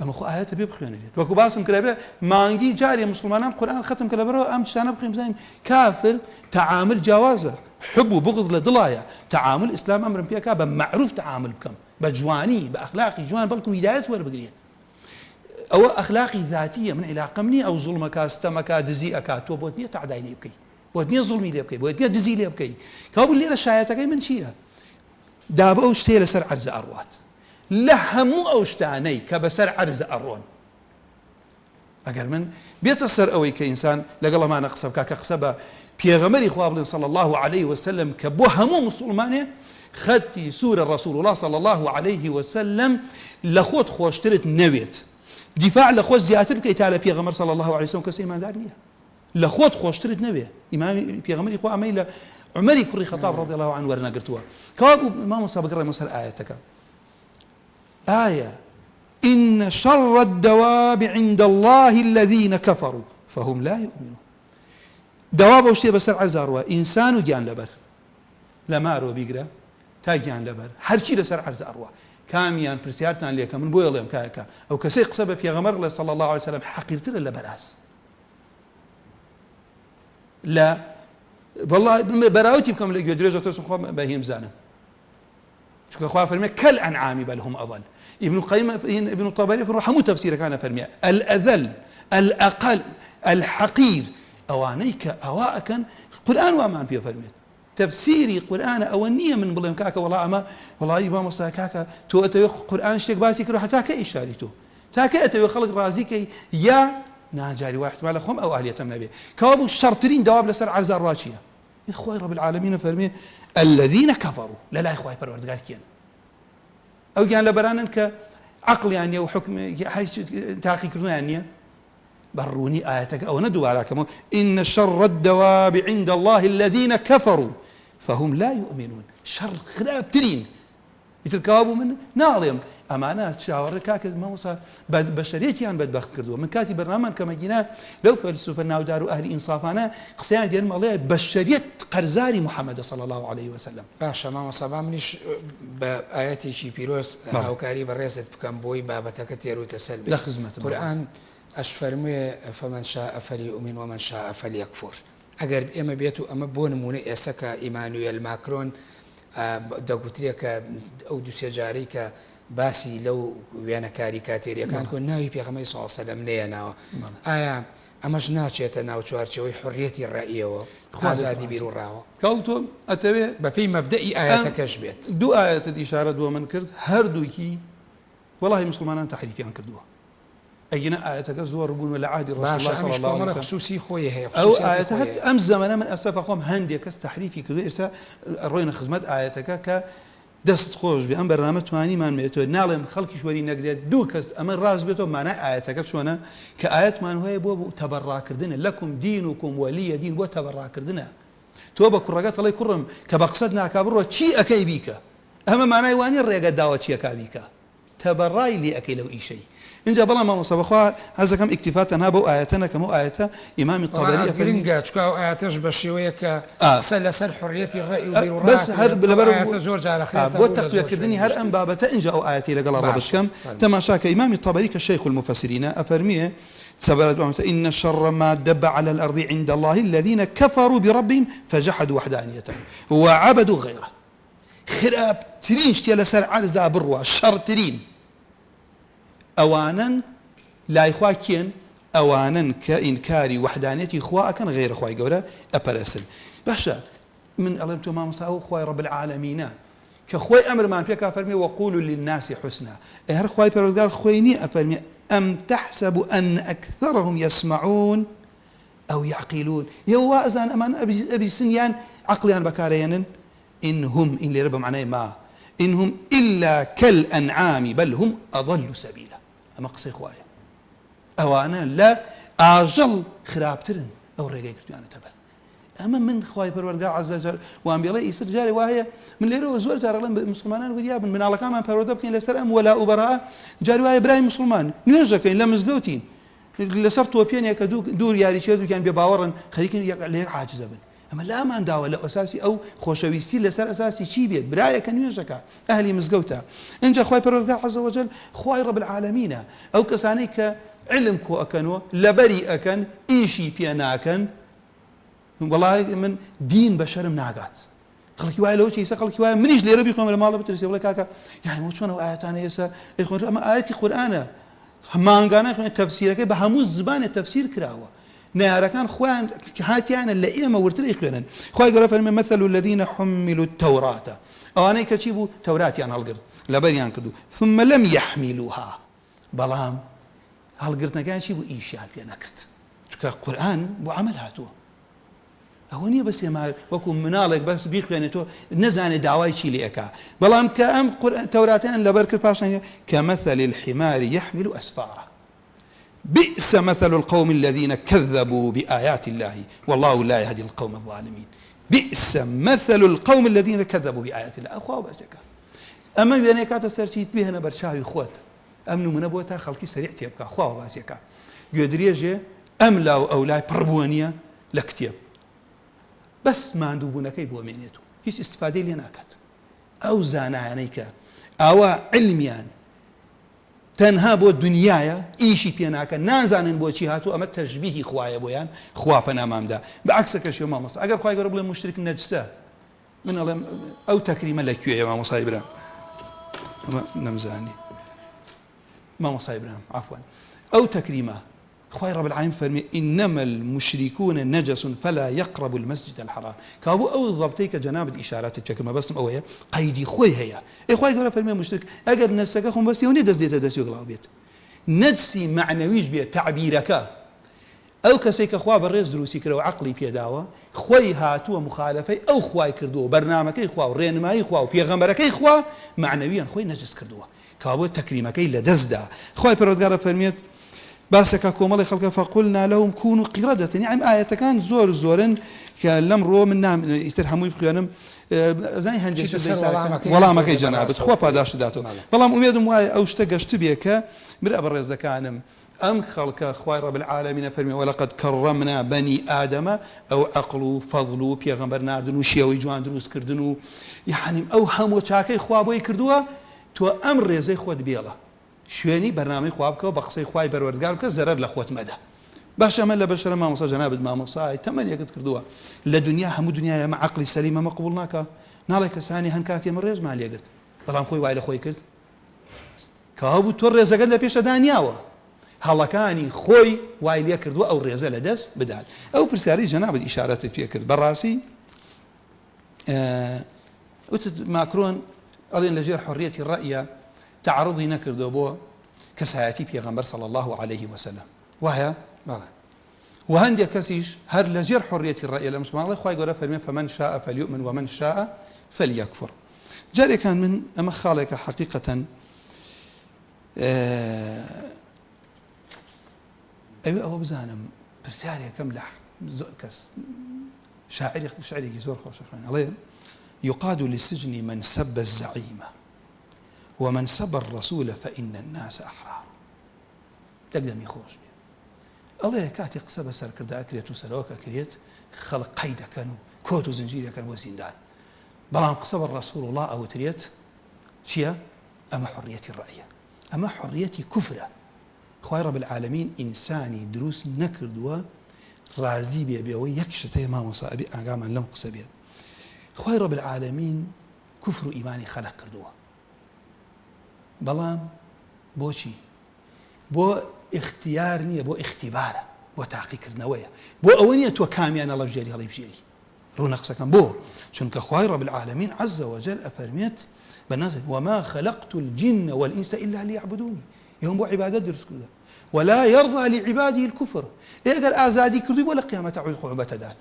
[SPEAKER 2] أما خو آيات بيبخيون ليه وكو باسم كلابه مانجي جاري مسلمان القرآن ختم كلابه أم شان بخيم زين كافر تعامل جوازه حب وبغض لضلايا تعامل إسلام أمر بيها بمعروف تعامل بكم بجواني بأخلاقي جوان بالكم هداية ولا بقريه أو أخلاقي ذاتية من علاقة مني أو ظلمك استمك دزيئك توبوتني تعديني بكي بودنيا ظلمي لي بكي بودنيا دزي لي بكي كابو اللي رشايتك من شيء داب اوشتي لسر عرز اروات لهمو اوشتاني كبسر عرز ارون اگر من بيتصر اوي كانسان لقال ما نقصب كاك قصبه بيغمري خوابل صلى الله عليه وسلم كبو همو مسلمانه خدتي سوره رسول الله صلى الله عليه وسلم لخوت خوشترت نويت دفاع لخوت زياتر بكي تعالى بيغمر صلى الله عليه وسلم كسي ما دارنيه لخوت خوشترت نبي إمام بيغمري خو أميل عمري كري خطاب رضي الله عنه ورنا قرتوها كابو إمام سابق رأي مسألة آيتك آية إن شر الدواب عند الله الذين كفروا فهم لا يؤمنون دواب وشتي بسر عزاروا إنسان جان لبر لما رو بيقرا تا جان لبر هرشي لسر عرز أروى كاميان برسيارتان ليك من بويل يوم كاكا أو كسيق سبب بيغمر صلى الله عليه وسلم حقيرت لبراس لا والله براوتي بكم اللي يدرجوا تسخوا بهيم زانم شو خوا فرمي كالأنعام بل هم أضل ابن القيم ابن الطبري في الرحمة تفسير كان فرمي الأذل الأقل الحقير أوانيك أواءك قرآن وأمان فيه فرمي تفسيري قرآن أوانية من بلهم كاكا والله أما والله إمام مصا كاكا تو أتوي قرآن اشتك باسي كرو حتى كي إشاريتو تاكا أتوي خلق رازيك يا ناجاري واحد مال خم أو أهلية النبي كابو الشرطرين دواب لسر عرز أرواتشيا إخوة رب العالمين فرمي الذين كفروا لا إخوة پروردگار كين أو جان لبرانن كعقل يعني أو حكم تاقي كرنا يعني بروني آياتك أو ندوا على كم إن شر الدواب عند الله الذين كفروا فهم لا يؤمنون شر خراب ترين يتركابوا من ناظم أمانات شاور كاك ما وصل بشريتي عن بدبخت كردوه من كاتب برنامج كما جينا لو فلسفة ناودار أهل إنصافنا قصيان ديال ماليه بشرية قرزاري محمد صلى الله عليه وسلم
[SPEAKER 1] باشا ما وصبا منيش بآياتي شي بيروس أو كاري بريست بكم بوي بابتك تيرو تسلبي
[SPEAKER 2] لا خزمة
[SPEAKER 1] القرآن ئەش فەرموویە فمن شاء فليؤمن ومن شاء فليكفر ئەگەر ئێمە بێت و ئەمە بۆ نمونە ئێستا کە ئیمانوئێل ماکرۆن دەگوترێت کە ئەو دووسێ جارەی کە باسی لەو وێنە کاریکاتێریەکان کۆ ناوی پێغەمبەری صلی الله علیه وسلم نێناوە ئایا ئەمەش ناچێتە ناو چوارچەوەی حڕیەتی ڕائیەوە ئازادی بیر و ڕاوە
[SPEAKER 2] کەوتۆ ئەتەوێ
[SPEAKER 1] بەپێی مەبدەئی ئاەتەکەش بێت
[SPEAKER 2] دوو ئاەتت ئیشارە دووە من کرد هەردووکی وەڵاهی مسلمانان تەحریفیان کردووە ئەگەنە ئاەتەکە زۆر بوون لە عهدی ڕسول الله صلی الله عليه وسلم
[SPEAKER 1] خصوصی خۆی هەیە
[SPEAKER 2] ئەو ئاەتە هەر ئەم زەمانە من ئەسەفە خۆم هەندێک کەس تەحریفی کردو ئێستا ڕۆینە خزمەت ئاەتەکە کە دەست خۆش بێ ئەم بەرنامە توانیمان بێتەوە ناڵێم خەڵکی شوەری نەگرێت دوو کەس ئەمە ڕاست بێتەوە مانای ئاەتەکە چۆنە کە ئاەتمان هەیە بۆ تەبەڕاکردنە لەکم دینوکم وەلیە دین بۆ تەبەڕاکردنە تۆ بە کوڕەکەت ئەڵێ کوڕم کە بە قسەت ناکا بڕۆ چی ئەەکەی بیکە ئەمە مانای وانی ڕێگە داوە چیەکا بیکە تەبەڕای لێ ئەەکەی لەو ئیشەی اینجا بەڵام مامۆستا بەخوا هەزەکەم ئیکتیفا تەنها بەو ئاەتە نەکەم و ئاەتە ئیمامی تەبەری
[SPEAKER 1] گرنگە چکە ئەو ئاەتەش بە شێوەیە کە سەر لەسەر حڕیەتی ڕێی و بیر و
[SPEAKER 2] بەس هەر لەبەر
[SPEAKER 1] زۆر جارە
[SPEAKER 2] بۆ تەقویەکردنی هەر ئەم بابەتە اینجا ئەو ئاەتی لەگەڵ ڕابشکەم تەماشاکە ئیمامی تەبەری کە شەیخ المفەسرینە ئەفەرمیێ إن شر ما دب على الأرض عند الله الذين كفروا بربهم فجحدوا وحدانيته وعبدوا غيره خراب ترين شتي لسر عرزا بروا شر ترين أوانا لا إخوة كين أوانا كإنكاري وحدانيتي إخوة كان غير إخوة قولا أبرسل باشا من ألمت ما مساو إخوة رب العالمين كأخوة أمر ما فيك أفرمي وقولوا للناس حسنا إهر إخوة بردار خويني أفرمي أم تحسب أن أكثرهم يسمعون أو يعقلون يوا أزان أمان أبي سنيان عقليان بكاريان إن هم إن لرب معناه ما إن هم إلا كالأنعام بل هم أضل سبيلا أما قصي خوايا أو أنا لا أجل خرابترن أو رجعت يعني تبع أما من خواي پروردگار عز وجل وأن بيلا يصير جاري وهي من ليرو وزور جار الله مسلمان ودياب من على كمان پروردگار كين لسلام ولا أبراء جاري وهي إبراهيم مسلمان نيجا كين لمزجوتين لسر توبيان يا دور ياري شادو كان بباورن خليكن يقع عاجز ابن أما لا ما نداوى لا أساسي أو خوشويستي لسر أساسي شي بيت برايا كان يجا أهلي مزجوتا إنجا خواي پروردگار عز وجل خواي رب العالمين أو كسانيك علمكو أكنوا لبري أكن إيشي بيناكن والله من دين بشرم ناقات خلك واي لو شيء خلك واي منيش لي ربي قوم المال بترسي ولا كاكا يعني مو شلون آيات أنا يسا إخوان أما آيات القرآن ما أنقانا إخوان تفسير كي بهموز زبان التفسير كراوة نهار كان إخوان هاتي أنا اللي ما ورتلي إخوانا إخوان قرأ فلما مثل الذين حملوا التوراة أو أنا كتشيبوا توراتي أنا هالقرد لبريان كدو ثم لم يحملوها بلام هالقردنا كان شيبوا إيشان في نكرت القرآن وعمل هاتوه هوني بس ما وكم منالك بس بيخوانتو نزان دعواي شي ليكا بلام كأم توراتين لبرك الباشا كمثل الحمار يحمل أسفارا بئس مثل القوم الذين كذبوا بآيات الله والله لا يهدي القوم الظالمين بئس مثل القوم الذين كذبوا بآيات الله أخوة بسكا أما بيانيكات السرشيت بيهنا برشاوي خوات أمنو من أبوتا خلقي سريع تيبكا أخوة بسكا يدريجي أملاو أولاي بربوانيا لكتيب بس ما عنده بونكي بو معنيته هيش استفاده لي ناكت او زانانيك او علميان تنها بو دنيايا ايشي بيناك نانزانن بو شي هاتو اما تشبيه خوايا بويان خوا بنامام دا بعكسك شو ما مص اگر خواي قرب المشرك نجسه من الله او تكريما لك يا امام موسى ابراهيم نمزاني ما موسى ابراهيم عفوا او تكريما خواي رب العالمين فرمي إنما المشركون نجس فلا يقربوا المسجد الحرام كابو أو ضبطيك جناب الإشارات تفكر ما بس أويا قيدي خوي هي إخوي قالوا فرمي مشرك أجر نفسك أخون بس يوني دس يغلق بيت نجسي معنويش بيت تعبيرك أو كسيك أخوة بالرئيس دروسي كرو عقلي بيداوة خوي هاتوا مخالفة أو خواي كردوه برنامج إخوة ورين ما إخوة وبيغمرك إخوة معنويا خوي نجس كردوه كابو تكريمك إلا دزدا خوي بردقار فرميت باسك كومالي خلق فقلنا لهم كونوا قردة يعني آية كان زورن كلم رو من نام يسترحموا يبخيانم زاني هنجيش والله ما كي جنابت خو باداش داتو والله أميدهم واي أو اشتقشت بيك مرأة برز كانم أم خلق خوي رب العالمين فرمي ولقد كرمنا بني آدم أو عقلوا فضلوا بيغمبرنا دنو شيوي جوان دروس كردنو يعني أو هم وشاكي خوابوي كردوها تو أمر زي خود بيلا شوێنی بەرنامەی خوا بکەوە بە قسەی خوای بەروەردگار بکە زەرەر لە خۆت مەدە. باش ئەمە لە بەشەرە مامۆستا جەنابەت مامۆسای تەمەنیەکەت کردووە لە دنیا هەموو دنیای ئەمە عەقڵی سەلیم ئەمە قبوڵ ناکە ناڵێ کەسانی هەن کاکێ من ڕێزمان لێگرت بەڵام خۆی وای لە خۆی کرد کە هەبوو تۆ ڕێزەکەت لە پێشە دانیاوە هەڵەکانی خۆی وای لێ کردووە ئەو ڕێزە لە دەست بدات. ئەو پرسیاری جەنابەت ئیشارەتت پێ کرد بەڕاستی وتت ماکرۆن ئەڵێن لەژێر حڕیەتی ڕەئیە تعرضی نەکردەوە بۆ کەسایەتی پێغەمبەر صلی الله عليه وسلم وایە وهندێک کەسیش هەر لەژێر حڕیەتی ڕەئیە لە مسلمانڵی خوای گەورە فەرمێ فمن شاء فليؤمن ومن شاء فليكفر. جارێکان من ئەمە خاڵێکە حەقیقەتەن ئەوە بزانم پرسیارێکم لە زۆر کەس شاعرێکی زۆر خۆشەخوێن ئەڵێ يقاد للسجن من سب الزعيم ومن سب الرسول فإن الناس أحرار. دەگدەمی خۆش بێ ئەڵێ کاتی قسە بەسەر کردا ئەکرێت و سەرەوەکە کرێت خەڵق قەی دەکەن و کۆت و زنجیرەکەن بۆ زیندان بەڵام قسە بە ڕەسوڵ الله ئەوترێت چییە؟ ئەمە حڕیەتی ڕەئیە ئەمە حڕیەتی کوفرە. خوای رب العالمین ئینسانی دروست نەکردووە ڕازی بێ بێەوەی یەک شت هەیە مامۆستا ئەبێ ئاگامان لەم قسە بێت. خوای رب العالمین کوفر و ئیمانی خەلق کردووە بەڵام بۆچی؟ بۆ اختیار نییە بۆ اختیبارە بۆ تاقیکردنەوەیە بۆ ئەوە نییە تۆ کامیانە لە بژێری هەڵی بژێری ڕوونەقسەکەم بۆ چونکە خوای رب العالمین عز وجل ئەفەرمێت بەنازل وما خلقت الجن والإنس إلا ليعبدوني يوم بۆ عیبادەت دروست کردووە ولا يرضى لعباده الكفر ئەگەر ئازادی کردووی بۆ لە قیامەتە عقوبەتە دات.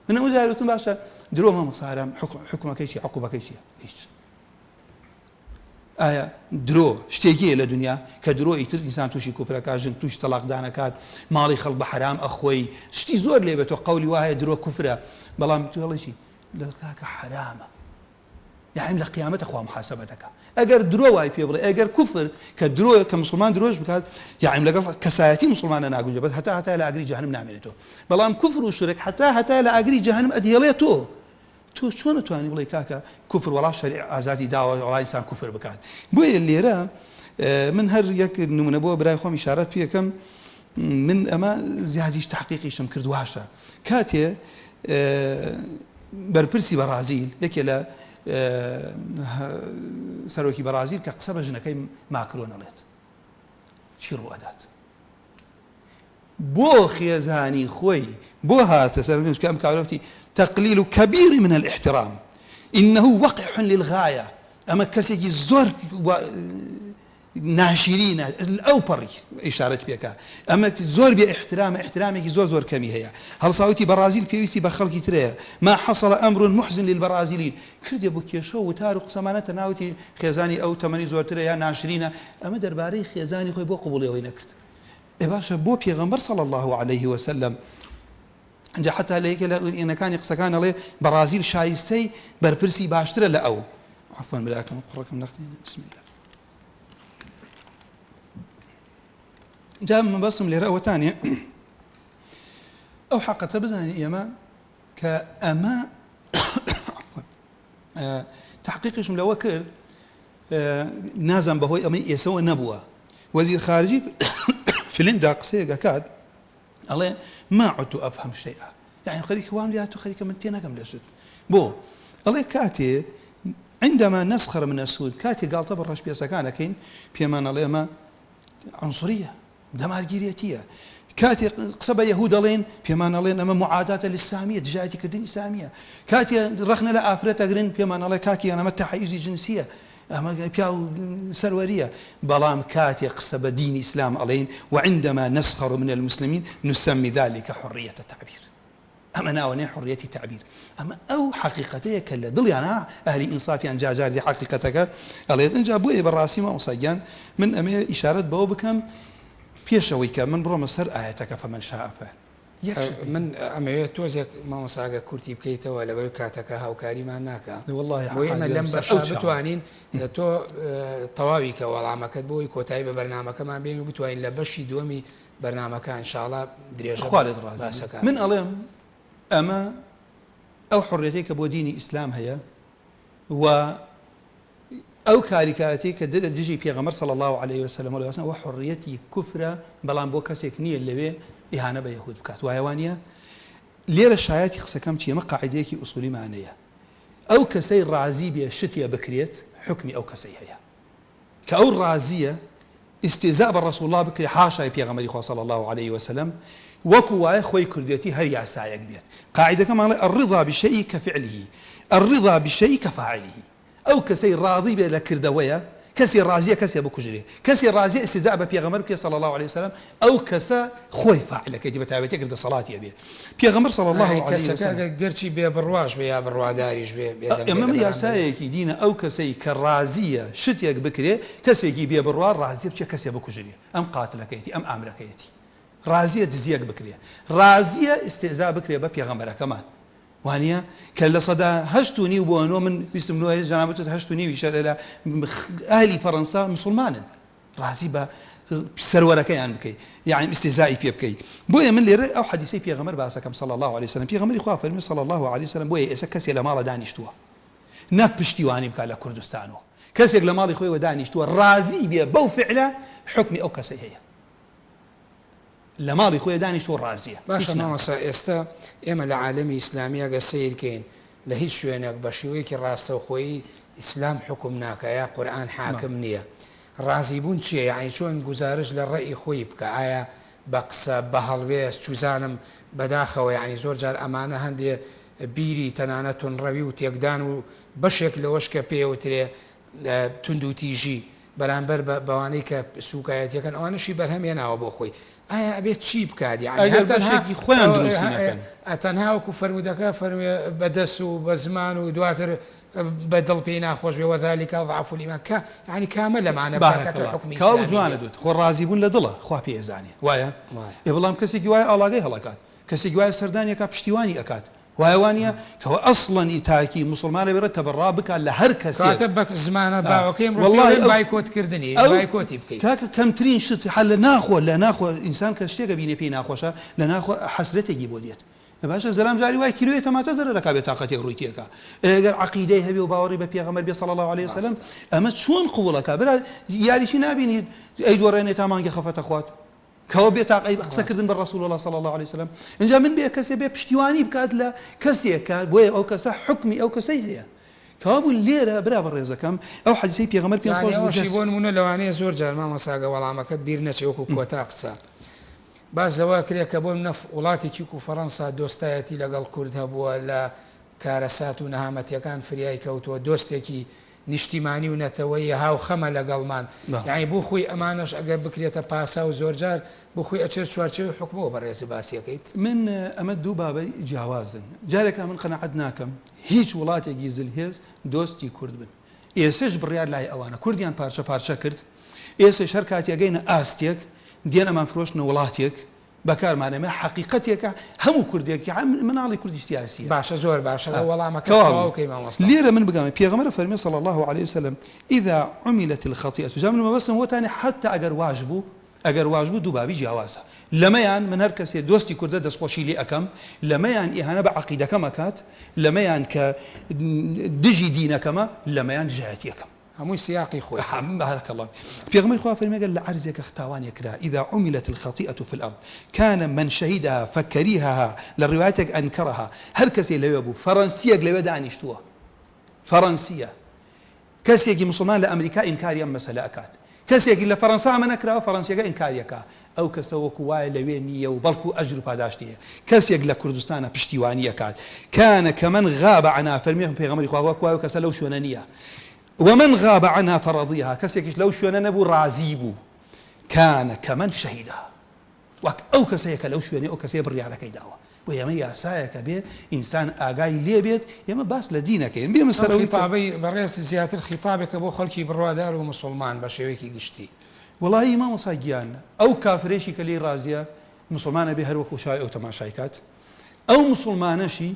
[SPEAKER 2] من ئەو زارتم باشە درۆ مامۆستا حکومەکەی چییە عقوبەکەی چییە؟ هیچ. ئایا درۆ شتێکیە لە دنیا کە درۆ ئیتر ئینسان تووشی کوفرەکات ژن تووشی تەلاقدانەکات ماڵی خەڵک بە حرام ئەخۆی شتی زۆر لێ بێتەوە قەولی وایە درۆ کوفرە بەڵام توڵی لە کاکە حرامە یعنی لە قیامەتە خوا محاسەبە دەکات. ئەگەر درۆ وای پێ بڵێ ئەگەر کوفر کە درۆ کە مسلمان درۆژ بکات یعنی لەگەڵ کەسایەتی مسلمانە ناگونجێ بەس هەتا لە ئاگری جەهەنەم نامێنێتەوە بەڵام کوفر و شرک هەتا لە ئاگری جەهەنەم ئەدێڵێتەوە. تۆ چۆن نتوانی بڵێ کاکە کوفر وەڵا شەریع ئازادی داوە وەڵا ئینسان کوفر بکات. بۆیە لێرە من هەر یەک نمونە بۆ برای خۆم ئیشارەت پێ یەکەم من ئەمە زیادیش تحقیقیشم کردواشە کاتێ بەرپرسی بەرازیل یەکێ لە سەرۆکی بەرازیل کە قسە بە ژنەکەی ماکرۆن ئەڵێت چی ڕوئەدات بۆ خێزانی خۆی بۆ هاتە سەر ئەم کاروتی تقليل كبير من الاحترام إنه وقح للغاية أما كسيكي زور ناشرين الأوبري إشارة بيكا أما زور باحترامك زور كمي هي هل صوتي برازيل بيوسي بخلقي تريه ما حصل أمر محزن للبرازيليين كرد يبوك يشو وتارق سمانة ناوتي خيزاني أو تمني زور تريه ناشرين أما درباري خيزاني خوي بو قبولي وينكرت إباشا بو بيغمبر صلى الله عليه وسلم جا حتى ليك إن كان يقصكان عليه برازيل شايستي بربرسي باشترى لأو عفوا بلاكم قركم نقدين بسم الله جاء من بصم لرأوة ثانية أو حق تبزاني إيما كأما عفوا تحقيقش من الوكر نازم بهوي أما يسوى نبوة وزير خارجي في لندا قصيقة كاد الله ما عدت أفهم شيئا يعني خليك وام لياتو خليك من تينا كم لشت بو الله كاتي عندما نسخر من السود كاتي قال طب الرش بيسكان لكن بيمان الله ما عنصرية دمار جيريتية كاتي قصب يهود لين بيمان الله أما معاداة للسامية تجاهتي كدين السامية كاتي رخنا لا أفرتا قرين بيمان الله كاكي أنا متحيزي جنسية أما بياو سرورية بلام كاتي قصب دين إسلام علين وعندما نسخر من المسلمين نسمي ذلك حرية التعبير أما ناونين حرية التعبير أما أو حقيقتك كلا ضلي أنا أهلي إنصافي أن جاجار دي حقيقتك أليت إن جابوا براسي ما وصيان من أمي إشارة بوبكم بيشويك من برا مصر آياتك فمن شاء فعل
[SPEAKER 1] من أمي توزيك ما وصاقة كورتي بكيته ولا بيكاتك هاوكاري ما ناكا
[SPEAKER 2] والله
[SPEAKER 1] وإن لم بتوانين تو طواويك والعمك بوي كوتاي ببرنامج ما بين وبتوانين لبشي دومي برنامج إن شاء الله دريجة
[SPEAKER 2] خالد رازي من أليم أما أو حريتك بو ديني إسلام هي و ئەو کاریکاتی کە دژی پێغەمبەر صلی الله عليه وسلم و حڕیەتی کوفرە بەڵام بۆ کەسێک نییە لەوێ ئیهانە بە یەهود بکات وایوانە لێرە شایەتی قسەکەم چیە؟ ئەمە قاعیدەیەکی ئوسولیمانەیە ئەو کەسەی ڕازی بێ شتێ بکرێت حکمی ئەو کەسەی هەیە کە ئەو ڕازیە استهزاء بە ڕەسوڵ الله بکرێت حاشای پێغەمبەری خوا صلی الله عليه وسلم وەکو وایە خۆی کردێتی هەر یاسایەک بێت قاعیدەکەماڵێ الرضا بشيء كفعله الرضا بشيء كفاعله ئەو کەسەی ڕاضی بێ لە کردەوەیە کەسی ڕازیە کەسێ بکوژرێ کەسی ڕازیە استهزاء بە پێغەمبەر بکرێت صلی الله عليه وسلم ئەو کەسە خۆی فاعلەکەیەتی بە تایبەتی کردە سەڵاتیە بێ پێغەمبەر صلی الله عليه وسلم
[SPEAKER 1] گەرچی بێ بڕواش بێ یا بڕواداریش بێ
[SPEAKER 2] ئەمە یاسایەکی دینە ئەو کەسەی کە ڕازیە شتێک بکرێ کەسێکی بێ بڕوا ڕازیە بچێ کەسێ بکوژرێ ئەم قاتلەکەیەتی ئەم ئامرەکەیەتی ڕازیە دزیەک بکرێ ڕازیە استهزاء بکرێ بە پێغەمبەرەکەمان وانە کە لە سەدا 8.5 بۆ من ویستم نوێ جەنابەت 8.5 لە ئاهلی فەڕەنسا مسلمانن ڕازی بە سەروەرەکەیان بکەیت یعنی استهزائی پێ بکەیت بۆیە من لێرە ئەو حەدیثەی پێغەمبەر باسەکەم صلی الله عليه وسلم پێغەمبەری خوا فەرمی صلی الله عليه وسلم بۆیە ئێستا کەسێ لە ماڵە دانیشتووە نەک پشتیوانی بکات لە کوردستانەوە کەسێک لە ماڵی خۆیەوە دانیشتووە ڕازی بێ بەو فعلە حکمی ئەو کەسەی هەیە لە ماڵی خۆی دانیشتووە ڕازیە
[SPEAKER 1] باشە مامۆستا ئێستا ئێمە لە عالەمی ئیسلامیە گە سیرکەین لە هیچ شوێنێک بە شێوەیەکی ڕاستەوخۆیی ئیسلام حکم ناکە یا قورئان حاکم نییە ڕازیبوون چییە یعنی چۆن گزارش لە ڕێی خۆی بکە ئایا بە قسە بە هەڵوێست چوزانم بەداخەوە یعنی زۆر جار ئەمانە هەندێ بیری تەنانەتون ڕەوی و تێکدان و بەشێک لەوەش کە پێوترێ تونند و تیژی بەرامبەر بەوانەی کە سوکایەتیەکەن ئەوانەشی بەرهەمێناوە بۆ خۆی ئایا ئەبێت چی بکات
[SPEAKER 2] ئەگەر بەشێکی خۆیان دروستی نەکەن
[SPEAKER 1] ئەتەنها وەکو فەرمودەکە فەرموێ بەدەست و بە زمان و دواتر بە دڵ پێی ناخۆش بێ وەذالک ضعف الإيمان کە یعنی کامە لەمانە بارەکەتە حکمی
[SPEAKER 2] ئیسلامی جوانە دوت خۆ ڕازی بوون لە دڵە خوا پێزانێ وایە بەڵام کەسێکی وایە ئاڵاگەی هەڵەکات کەسێکی وایە سەردانیەکە پشتیوانی ئەکات وایوانە کەەوە ئەسڵەنی تاکی مسلمانە بێرە تەبڕا بکات لە هەر کەسێک
[SPEAKER 1] بە زمانە باوەکەیم والله بایکۆتکردنی بایکۆتی بکەیت
[SPEAKER 2] کاکە کەمترین شت هەل لە ناخۆ لە ناخۆ ئینسان کە شتێکە بینێ پێی ناخۆشە لە ناخۆ حەسرەتێکی بۆ دێت باشە زەرام جاری وای کیلویە تەماتە زەرە دەکا بێت تااقەتێک ڕوویتیەکە ئەگەر عەقیدەی هەبێ و باوەڕی بە پێغەمبەر بێ صلی الله عليه وسلم ئەمە چۆن قوڵەکە برا یاریشی نابینی ئەی دۆڕێنێ تا مانگی خەفەتە خوات کەەوە بێت تاقی قسەکردن بە ڕەسوڵ الله صلی الله عليه وسلم اینجا من بێ کەسێ بێ پشتیوانی بکات لە کەسێکە بۆیە ئەو کەسە حکمی ئەو کەسەی هەیە کەوابوو لێرە برا بە ڕێزەکەم ئەو حەدیثەی پێغەمبەر پێم خۆش
[SPEAKER 1] بۆ نمونە لەوانەیە زۆر جار مامۆساگە وەڵامەکەت بیر نەچێ وەکو کۆتا قسە باز زەوا کرێ کە بۆ منە وڵاتێکی و فەڕەنسا دۆستایەتی لەگەڵ کورد هەبووە لە کارەسات و نەهامەتیەکان فریای کەوتووە دۆستێکی نیشتیمانی و نەتەوەی هاو خەمە لەگەڵمان یعنی بۆ خۆی ئەمانەش ئەگەر بکرێتە پاسا و زۆر جار بۆ خۆی ئەچێت چوارچێوی حکمەوە بەڕێزی باسیەکەیت
[SPEAKER 2] من ئەمە دوو بابەی جیاوازن جارێکە من قەنەعەت ناکەم هیچ وڵاتێکی زلهێز دۆستی کورد بن ئێسش بڕیار لای ئەوانە کوردیان پارچە پارچە کرد ئێسش هەر کاتێگەینە ئاستێک دێن ئەمان فرۆشتنە وڵاتێک بەکارمانەمە حقیقەتێکە هەموو کوردێکی مناڵی کوردی سیاسی
[SPEAKER 1] باشە زۆر باشە وەڵامەکە
[SPEAKER 2] لێرە من بگەمە پێغەمبەر فەرمی صلی الله عليه وسلم إذا عملت الخطيئة جامل مەبەستم وتانی حتى ئەگەر واژ بوو دوو بابی جیاوازە لەمەیان من هەر کەسێ دۆستی کوردە دەستخۆشی لێ ئەەکەم لەمەیان ئیهانە بە عەقیدەکەم ئەکات لەمەیان کە دژی دینەکەمە لەمەیان دژایەتیەکەم
[SPEAKER 1] هەمووی سیاقی خۆی
[SPEAKER 2] بارك الله پێغەمبەری خوا فەرمی ئەگەر لە عەرزێکە ختاوان یەکرا إذا عملت الخطيئة في الأرض كان من شهدها فكرهها للروايتك أنكرها هەر کەسێ لەوێ بوو فەڕەنسیەک لەوێ دانیشتووە فەڕەنسیە کەسێکی مسلمان لە ئەمریکا ئینکاری ئەم مەسەلە ئەکات کەسێکی لە فەڕەنسا ئەمە نەکراوە فەڕەنسیەکە ئینکاریەکە ئەو کەسە وەکو وایە لەوێ نییە و بەڵکو ئەجر و پاداشتەیە کەسێک لە کوردستانە پشتیوانی ئەکات كان كمن غاب عنها فەرمی پێغەمبەری خوا وەکو وایە کەسە لەو شوێنە نییە ومن غاب عنها فرضيها كسيكش لو شو نبو رازيبو كان كمن شهيدها أو كسيك لو شو أو كسي بري على كيداوة ويا ما يسايك به إنسان أجاي ليبيت يا ما بس لدينك يعني بيا مسألة
[SPEAKER 1] خطابي بريس زيادة خطابك أبو خلكي بالروادار ومسلمان بشويكي قشتي
[SPEAKER 2] والله ما مصاجيان أو كافريشي كلي رازية مسلمان به هروك وشاي أو تماشايكات أو مسلمانشي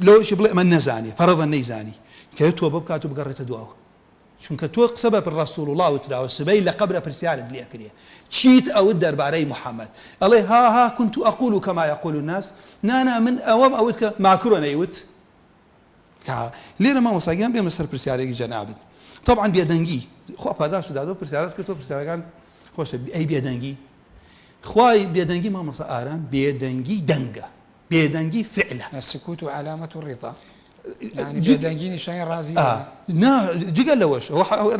[SPEAKER 2] لو شبل من نزاني فرضا نيزاني كيتوا ببكاتو بقرة دواو شون كتوق سبب الرسول الله وتداو السبيل لقبل برسالة ليكريه تشيت أو الدرب علي محمد الله ها كنت أقول كما يقول الناس نانا من أوام أودك معكرون أيوت لينا ما مصاقين بيا مصر برسالة جنابت طبعا بێدەنگی خوا پاداش دادەوە پرسیارەت کردەوە پرسیارەکان خۆشە ئەی بێدەنگی خوای بێدەنگی مامۆستا ئارام بێدەنگی دەنگە بێدەنگی فعلە
[SPEAKER 1] السكوت علامة الرضا يعني بێدەنگی نیشانەی ڕازی
[SPEAKER 2] جگە لەوەش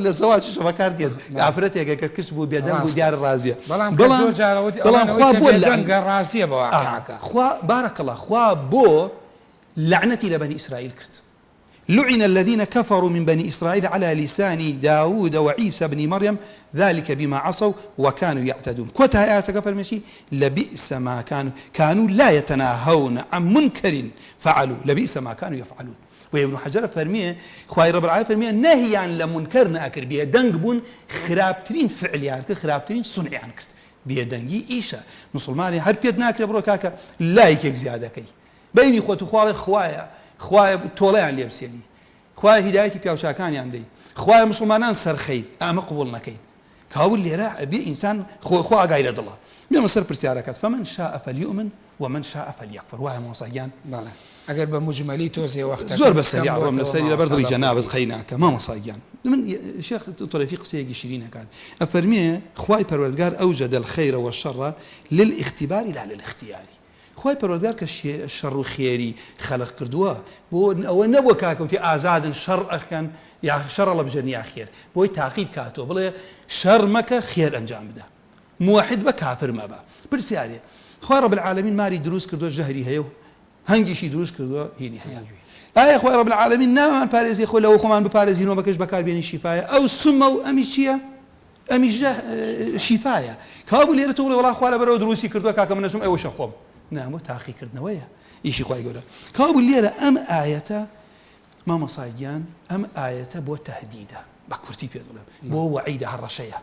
[SPEAKER 2] لە زەواجش بەکار دێت ئافرەتێکە کە کەس بوو بێدەنگ بوو دیارە ڕازیە
[SPEAKER 1] بەڵام زۆر جارەوەی خوا بۆ دەنگە ڕازیە بە واقعەکە
[SPEAKER 2] خوا بارەکەڵڵا خوا بۆ لعنەتی لە بەنی ئیسرائیل کرد لعن الذين كفروا من بني إسرائيل على لسان داود وعيسى بن مريم ذلك بما عصوا وكانوا يعتدون كوتا آياتك فرمشي لبئس ما كانوا لا يتناهون عن منكر فعلوا لبئس ما كانوا يفعلون وابن حجر فرميه خواي رب العالمين فرميه نهي عن لمنكر ناكر بيه دنگ بون خرابترين فعليان خرابترين صنعيان كرت بيه دنگي إيشا مسلماني هر بيد ناكر برو كاكا لايكك زيادة كي بيني خوتو خوايا تۆڵەیان لێ بسێنی خوای هیدایەتی پیاوچاکانیان دەی خوای مسلمانان سەرخەی ئەمە قبول نەکەین کاول لێرە ئەبێ ئینسان خوا ئاگای لە دڵە مێمە سەر پرسیارەکەت فمن شاء فليؤمن ومن شاء فليكفر وایە مۆساگیان
[SPEAKER 1] ئەگەر بە مجمەلی تۆزێ وەختە
[SPEAKER 2] زۆر بەسەری ئەڕۆم لەسەری لەبەر دڵی جەنابەت خەی ناکە مامۆساگیان من شێخ تۆلەفی قسەیەکی شیرین ئەکات ئەفەرمێ خوای پەروەردگار ئەوجد الخير والشر للاختبار لا للاختيار خوای پەروەردگار کە شەڕ و خێری خەلق کردووە بۆ ئەوە نەبووە کاکەوتی ئازادن شەڕ ئەکەن یا شەڕە لە بژێن یا خێر بۆی تاقید کاتەوە بڵێ شەڕ مەکە خێر ئەنجام بدە موحد بە کافر مەبە پرسیارێ خوای رب العالمین ماری دروست کردووە ژەهری هەیە و هەنگیشی دروست کردووە هینی هەیە ئایا خوای رب العالمین نامان پارێزی خۆ لەوە خۆمان بپارێزینەوە بەکەش بەکاربێنی شیفایە ئەو سمە و ئەمی چییە ئەمیش شیفایە کابوو لێرە تۆ بڵێ وەڵا خوا لەبەرەوە دروستی کردووە کاکە من نەچوم ئەوەشە خۆم نامۆ تاقیکردنەوەیە ئیشی خوای گەورە کابوو لێرە ئەم ئایەتە مامۆساگیان ئەم ئایەتە بۆ تەهدیدە بە کورتی پێ دەڵێم بۆ وەعیدە هەڕەشەیە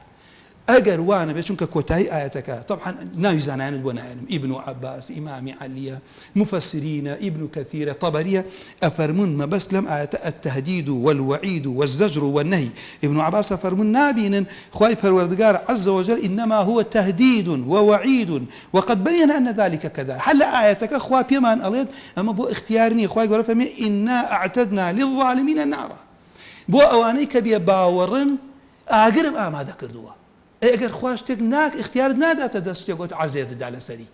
[SPEAKER 2] ئەگەر وانە بێت چونکە کۆتایی ئایەتەکە طبعا ناوی زانایانت بۆ نایەنم ئیبن عەباس ئیمامی عەلیە مفسرینە ئیبن کەثیرە طەبەریە ئەفەرمون مەبەست لەم ئایەتە التهدید والوعید والزجر والنهي ابن عباس فرمون نابين خوای پەروەردگار عز وجل إنما هو تهديد ووعيد وقد بين أن ذلك كذا هل آياتك خوا بيمان أليد أما بو اختيارني خوای گەورە فەرمێ إنا أعتدنا للظالمين نارا بۆ ئەوانەی کە بێ باوەڕن ئاگرم ئامادە کردووە ئەگەر خوا شتێک ناک اختیارت ناداتە دەست شتێک عەزێتدا لەسەری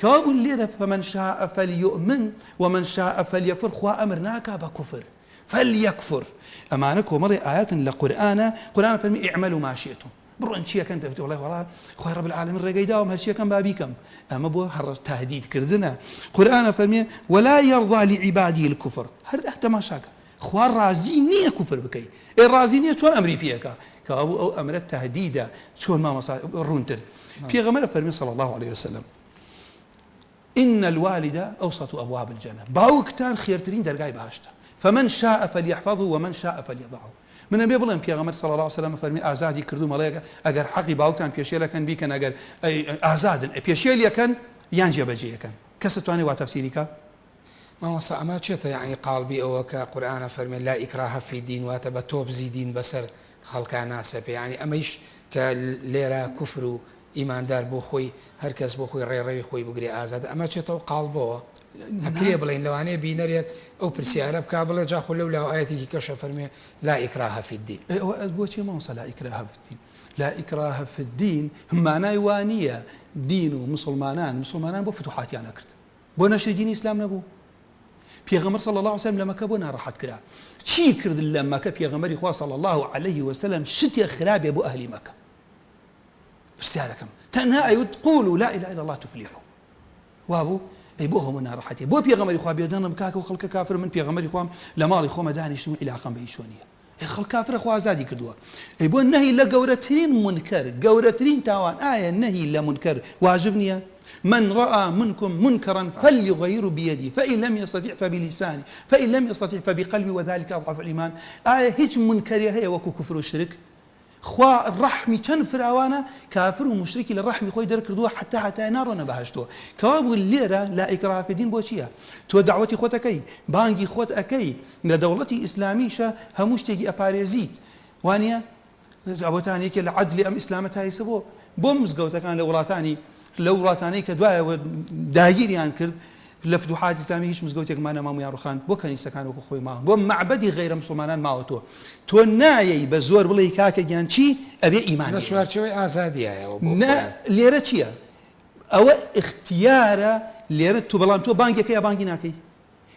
[SPEAKER 2] کەوابوو لێرە فمن شاء فليؤمن ومن شاء فليكفر خوا ئەمر ناکا بە کوفر فليكفر ئەمانە کۆمەڵی ئاياتن لە قورئانە فەرمی اعملوا ما شئتم بڕۆن چیەکەن دەبێت وڵای وەڵا خوای رب العالمین ڕێگەی داوم هەر چیەکەم با بیکەم ئەمە بۆ هەڕ تهدیدکردنە قورئانە فەرمێ ولا يرضى لعبادي الكفر هەر تەماشاکە خوا ڕازی نییە کوفر بکەی ڕازی نییە چۆن ئەمری پێەکە کەوابوو ئەو ئەمرە تهدیدە چۆن مامۆسا ڕوونتر پێغەمبەر فەرمی صلی الله عليه وسلم إن الوالد أوسط أبواب الجنة باوكتان خيرترين درجاي بهاشتا فمن شاء فليحفظه ومن شاء فليضعه من أبي بلهم بيغمر صلى الله عليه وسلم فرمي آزادي كردو ملاك أجر حقي باوكتان بيشيل كان بيكن أجر آزاد بيشيل كان ينجي بجيه كان كستواني وتفسيرك
[SPEAKER 1] ما وصى ما شئت يعني قال بي أو كقرآن فرمي لا إكراه في الدين وتبتوب زيدين بسر خلق ناسب يعني أميش كليرة كفر إيمان دار بو خوي هركز بو خوي ري خوي بقري آزاد أما شتو قال بو هكذا بلين لو أنا بينريك أو برسيارة بكابل جا خلوا له آياتي كشف فرمي لا إكراه في الدين
[SPEAKER 2] بوشي ما وصل لا إكراه في الدين لا إكراه في الدين معناه يوانية دين ومسلمانان بو فتوحات يعني أكرت بو نشر دين إسلام نبو پیغمبر صلى الله عليه وسلم لما كبونا راحت كرا شي كرد لما كبيغمبر إخوة صلى الله عليه وسلم شتي خراب أبو أهل مكة برسالكم تنها تقولوا لا إله إلا الله تفلحوا وابو أي بوهم من راحتي بو بيغمبر إخوة بيدنا مكاك وخلق كافر من بيغمبر إخوة لما إخوة مداني شنو إلى قم بيشونية خلق كافر إخوة زادي كردوا أي بو النهي لا قورتين منكر قورتين تاوان آية النهي لا منكر واجبني من رأى منكم منكرا فليغير بيده فإن لم يستطع فبلسانه فإن لم يستطع فبقلبه وذلك أضعف الإيمان آية هيج منكر هي وكو كفر والشرك خوا الرحمي كان فراوانا كافر ومشرك للرحمي خوي درك ردوه حتى نارنا بهشتوه كواب الليرة لا إكراه في الدين بوشيها تو دعوتي خوتكي بانجي خوت أكي لدولتي إسلاميشة هموش تيجي أباريزيت وانيا أبوتاني كي العدل أم إسلامتها يسبوه بومز قوتا كان لوراتاني لو راتاني كدوايا داگیریان کرد لە فتوحات ئیسلامی هیچ مزگەوتێکمانە مامۆیان ڕوخان بۆ کەنیسەکان وەکو خۆی ماوە بۆ معبەدی غەیرە مسلمانان ماوەتەوە تۆ نایەی بە زۆر بڵێ کاکە گیان چی ئەبێ ئیمان
[SPEAKER 1] چوارچەوەی ئازادیایەوە
[SPEAKER 2] لێرە چییە ئەوە اختیارە لێرە تو بەڵام تۆ بانگێکە یا بانگی ناکەی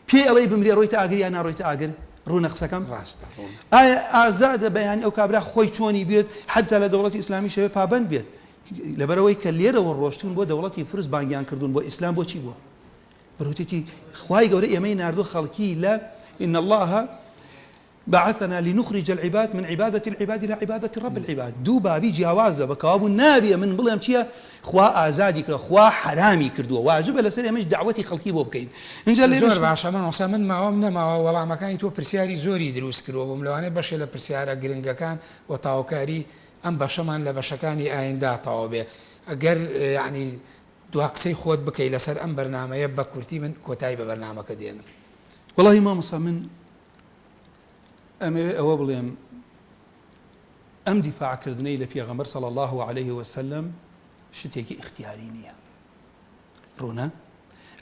[SPEAKER 2] پێی ئەڵەی بمرێ ڕۆیتە ئاگر یا ناڕۆیتە ئاگر ڕوونە قسەکەم
[SPEAKER 1] ڕاستە
[SPEAKER 2] ئایا ئازادە بەیانی ئەو کابرا خۆی چۆنی بێت حتا لە دەوڵەتی ئیسلامی شەوێ پابند بێت لەبەرەوەی کە لێرەوە ڕۆشتون بۆ دەوڵەتی فرس بانگیان کردوون بۆ ئیسلام بۆچی بووە بەروتێتی خوای گەورە ئێمەی ناردووە خەڵکی لە إن الله بعثنا لنخرج العباد من عبادة العباد إلى عبادة رب العباد دو بابي جیاوازە بەکەوابوو نابێ من بڵێم چییە خوا ئازادی کردە خوا حرامی کردووە واجبە لەسەر ئێمەش دعوەتی خەڵکی بۆ بکەین اینجا
[SPEAKER 1] زۆر باشە من ماوەم نەماوە وەڵامەکانی تۆ پرسیاری زۆری دروست کردووە بۆم لەوانەیە بەشێ لە پرسیارە گرنگەکان و تاوکاری ئەم بەشەمان لە بەشەکانی ئایندا تەواو بێ ئەگەر یعنی دوا قسەی خۆت بکەی لەسەر ئەم بەرنامەیە بە کورتی من کۆتایی بە بەرنامەکە دێنم
[SPEAKER 2] وەڵاهی مامۆستا من ئەوە بڵێم ئەم دیفاعکردنەی لە پێغەمبەر صلی الله عليه وسلم شتێکی اختیاری نییە ڕوونە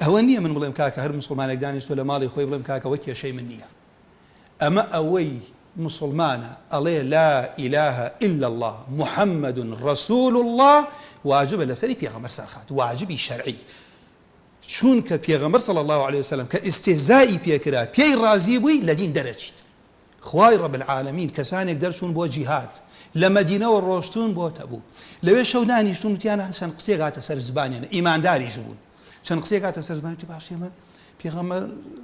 [SPEAKER 2] ئەوە نییە من بڵێم کاکە هەر مسلمانێک دانیشتۆ لە ماڵی خۆی بڵێم کاکەوە کێشەی من نییە ئەمە ئەوەی مسلمانە ئەڵێ لا إله إلا الله محمد رسول الله واجبە لەسەری پێغەمبەر سەرخات واجبی شەرعی چونکە پێغەمبەر صلی الله عليه وسلم کە ئیستهزایی پێکرا پێی ڕازی بووی لە دین دەرەچیت خوای رب العالمین کەسانێک دەرچوون بۆ جیهاد لە مەدینەوە ڕۆشتون بۆ تەبوک لەوێ شەو دانیشتون وتیانە چەند قسێک هاتە سەر زبانیانە ئیمانداریش بوون چەند قسێک هاتە سەر زبانی باش ئێمە پێغەمبەر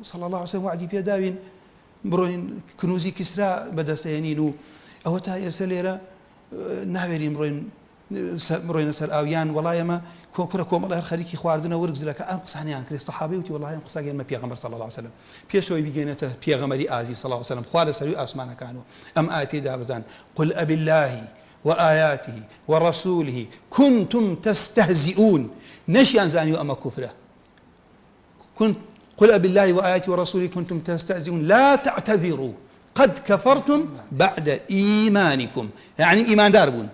[SPEAKER 2] صلی الله عليه وسلم وعدی پێداوین بڕۆین کنوزی کیسرا بەدەستێنین و ئەوە تا ئێستا لێرە ناوێرین بڕۆینە سەر ئاویان وەڵای ئەمە کۆکرە کۆمەڵ هەر خەریکی خواردنە وەرگزلەکە ئەم قسانیان کرێ سەحابەی وتی وەڵای ئەم قساگەنمە پێغەمبەر صلی الله عليه وسلم پێشەوەی بگەینێتە پێغەمبەری ئازیز صلی الله عليه وسلم خوا لەسەروی ئاسمانەکانەوە ئەم ئاەتی دابەزان قل أبالله وآياته ورسوله كنتم تستهزئون نشيان زانيو أما كفرة قل أبالله وآياته ورسوله كنتم تستهزئون لا تعتذروا قد كفرتم بعد إيمانكم يعني إيمان داربون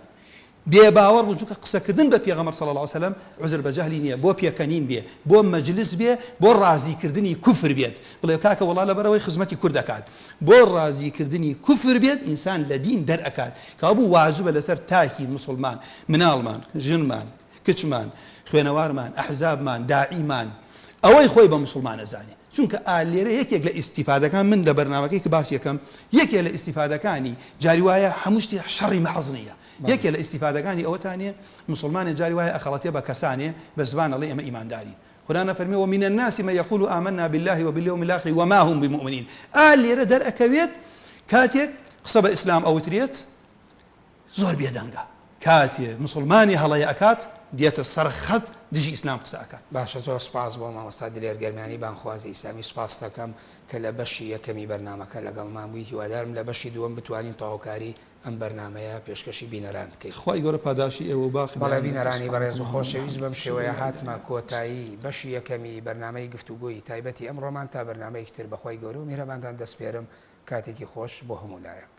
[SPEAKER 2] بێباوەڕ بوون چونکە قسەکردن بە پێغەمبەر صلی الله عليه وسلم عذر بەجەهلی نییە بۆ پێکەنین بێ بۆ مەجلس بێ بۆ ڕازیکردنی کوفر بێت بڵێ کاکە وەڵا لەبەرەوەی خزمەتی کورد دەکات بۆ ڕازیکردنی کوفر بێت ئینسان لە دین دەرئەکات کابوو واجبە لەسەر تاکی مسلمان مناڵمان ژنمان کچمان خوێنەوارمان ئەحزابمان داعیمان ئەوەی خۆی بە مسلمان ئەزانێ چونکە ئالێرە یەکێک لە ئیسیفادەکان من لە بەرنامەکەی کە باسی یەکەم یەکێک لە ئیسیفادەکانی جاری وایە هەموو شتی شەڕی مەحەز نییە یەکێ لە ئیسیفادەکانی ئەوەتانێ مسلمانێ جاری وایە ئەخەڵەتێ بە کەسانێ بە زبان ئەڵێ ئێمە ئیماندارین خدا نەفەرمێ ومن الناس من يقول آمنا بالله وباليوم الآخر وما هم بمؤمنين ئالێرە دەرئەکەوێت کاتێک قسە بە ئیسلام ئەوترێت زۆر بێدەنگە کاتێ مسلمانی هەڵەیە ئەکات دێتە سەرخەت دژی ئیسلام قسە ئەکات
[SPEAKER 1] باشە زۆر سپاس بۆ مامۆستا دلێر گەرمانی بانخوازی ئیسلامی سپاس دەکەم کە لە بەشی یەکەمی بەرنامەکە لەگەڵمان بوویت هیوادارم لە بەشی دووەم بتوانین تەواوکاری ئەم بەرنامەیە پێشکەشی بینەران بکەیت
[SPEAKER 2] خوای گەورە پاداشی ئێوە باقی
[SPEAKER 1] بەڵێ بینەرانی بەڕێز و خۆشەویست بەم شێوەیە هاتمە کۆتایی بەشی یەکەمی بەرنامەی گفتوگۆی تایبەتی ئەمڕۆمان تا بەرنامەیەکی تر بەخوای گەورە و میهرەبانتان دەسپێرم کاتێکی خۆش بۆ هەموو لایەک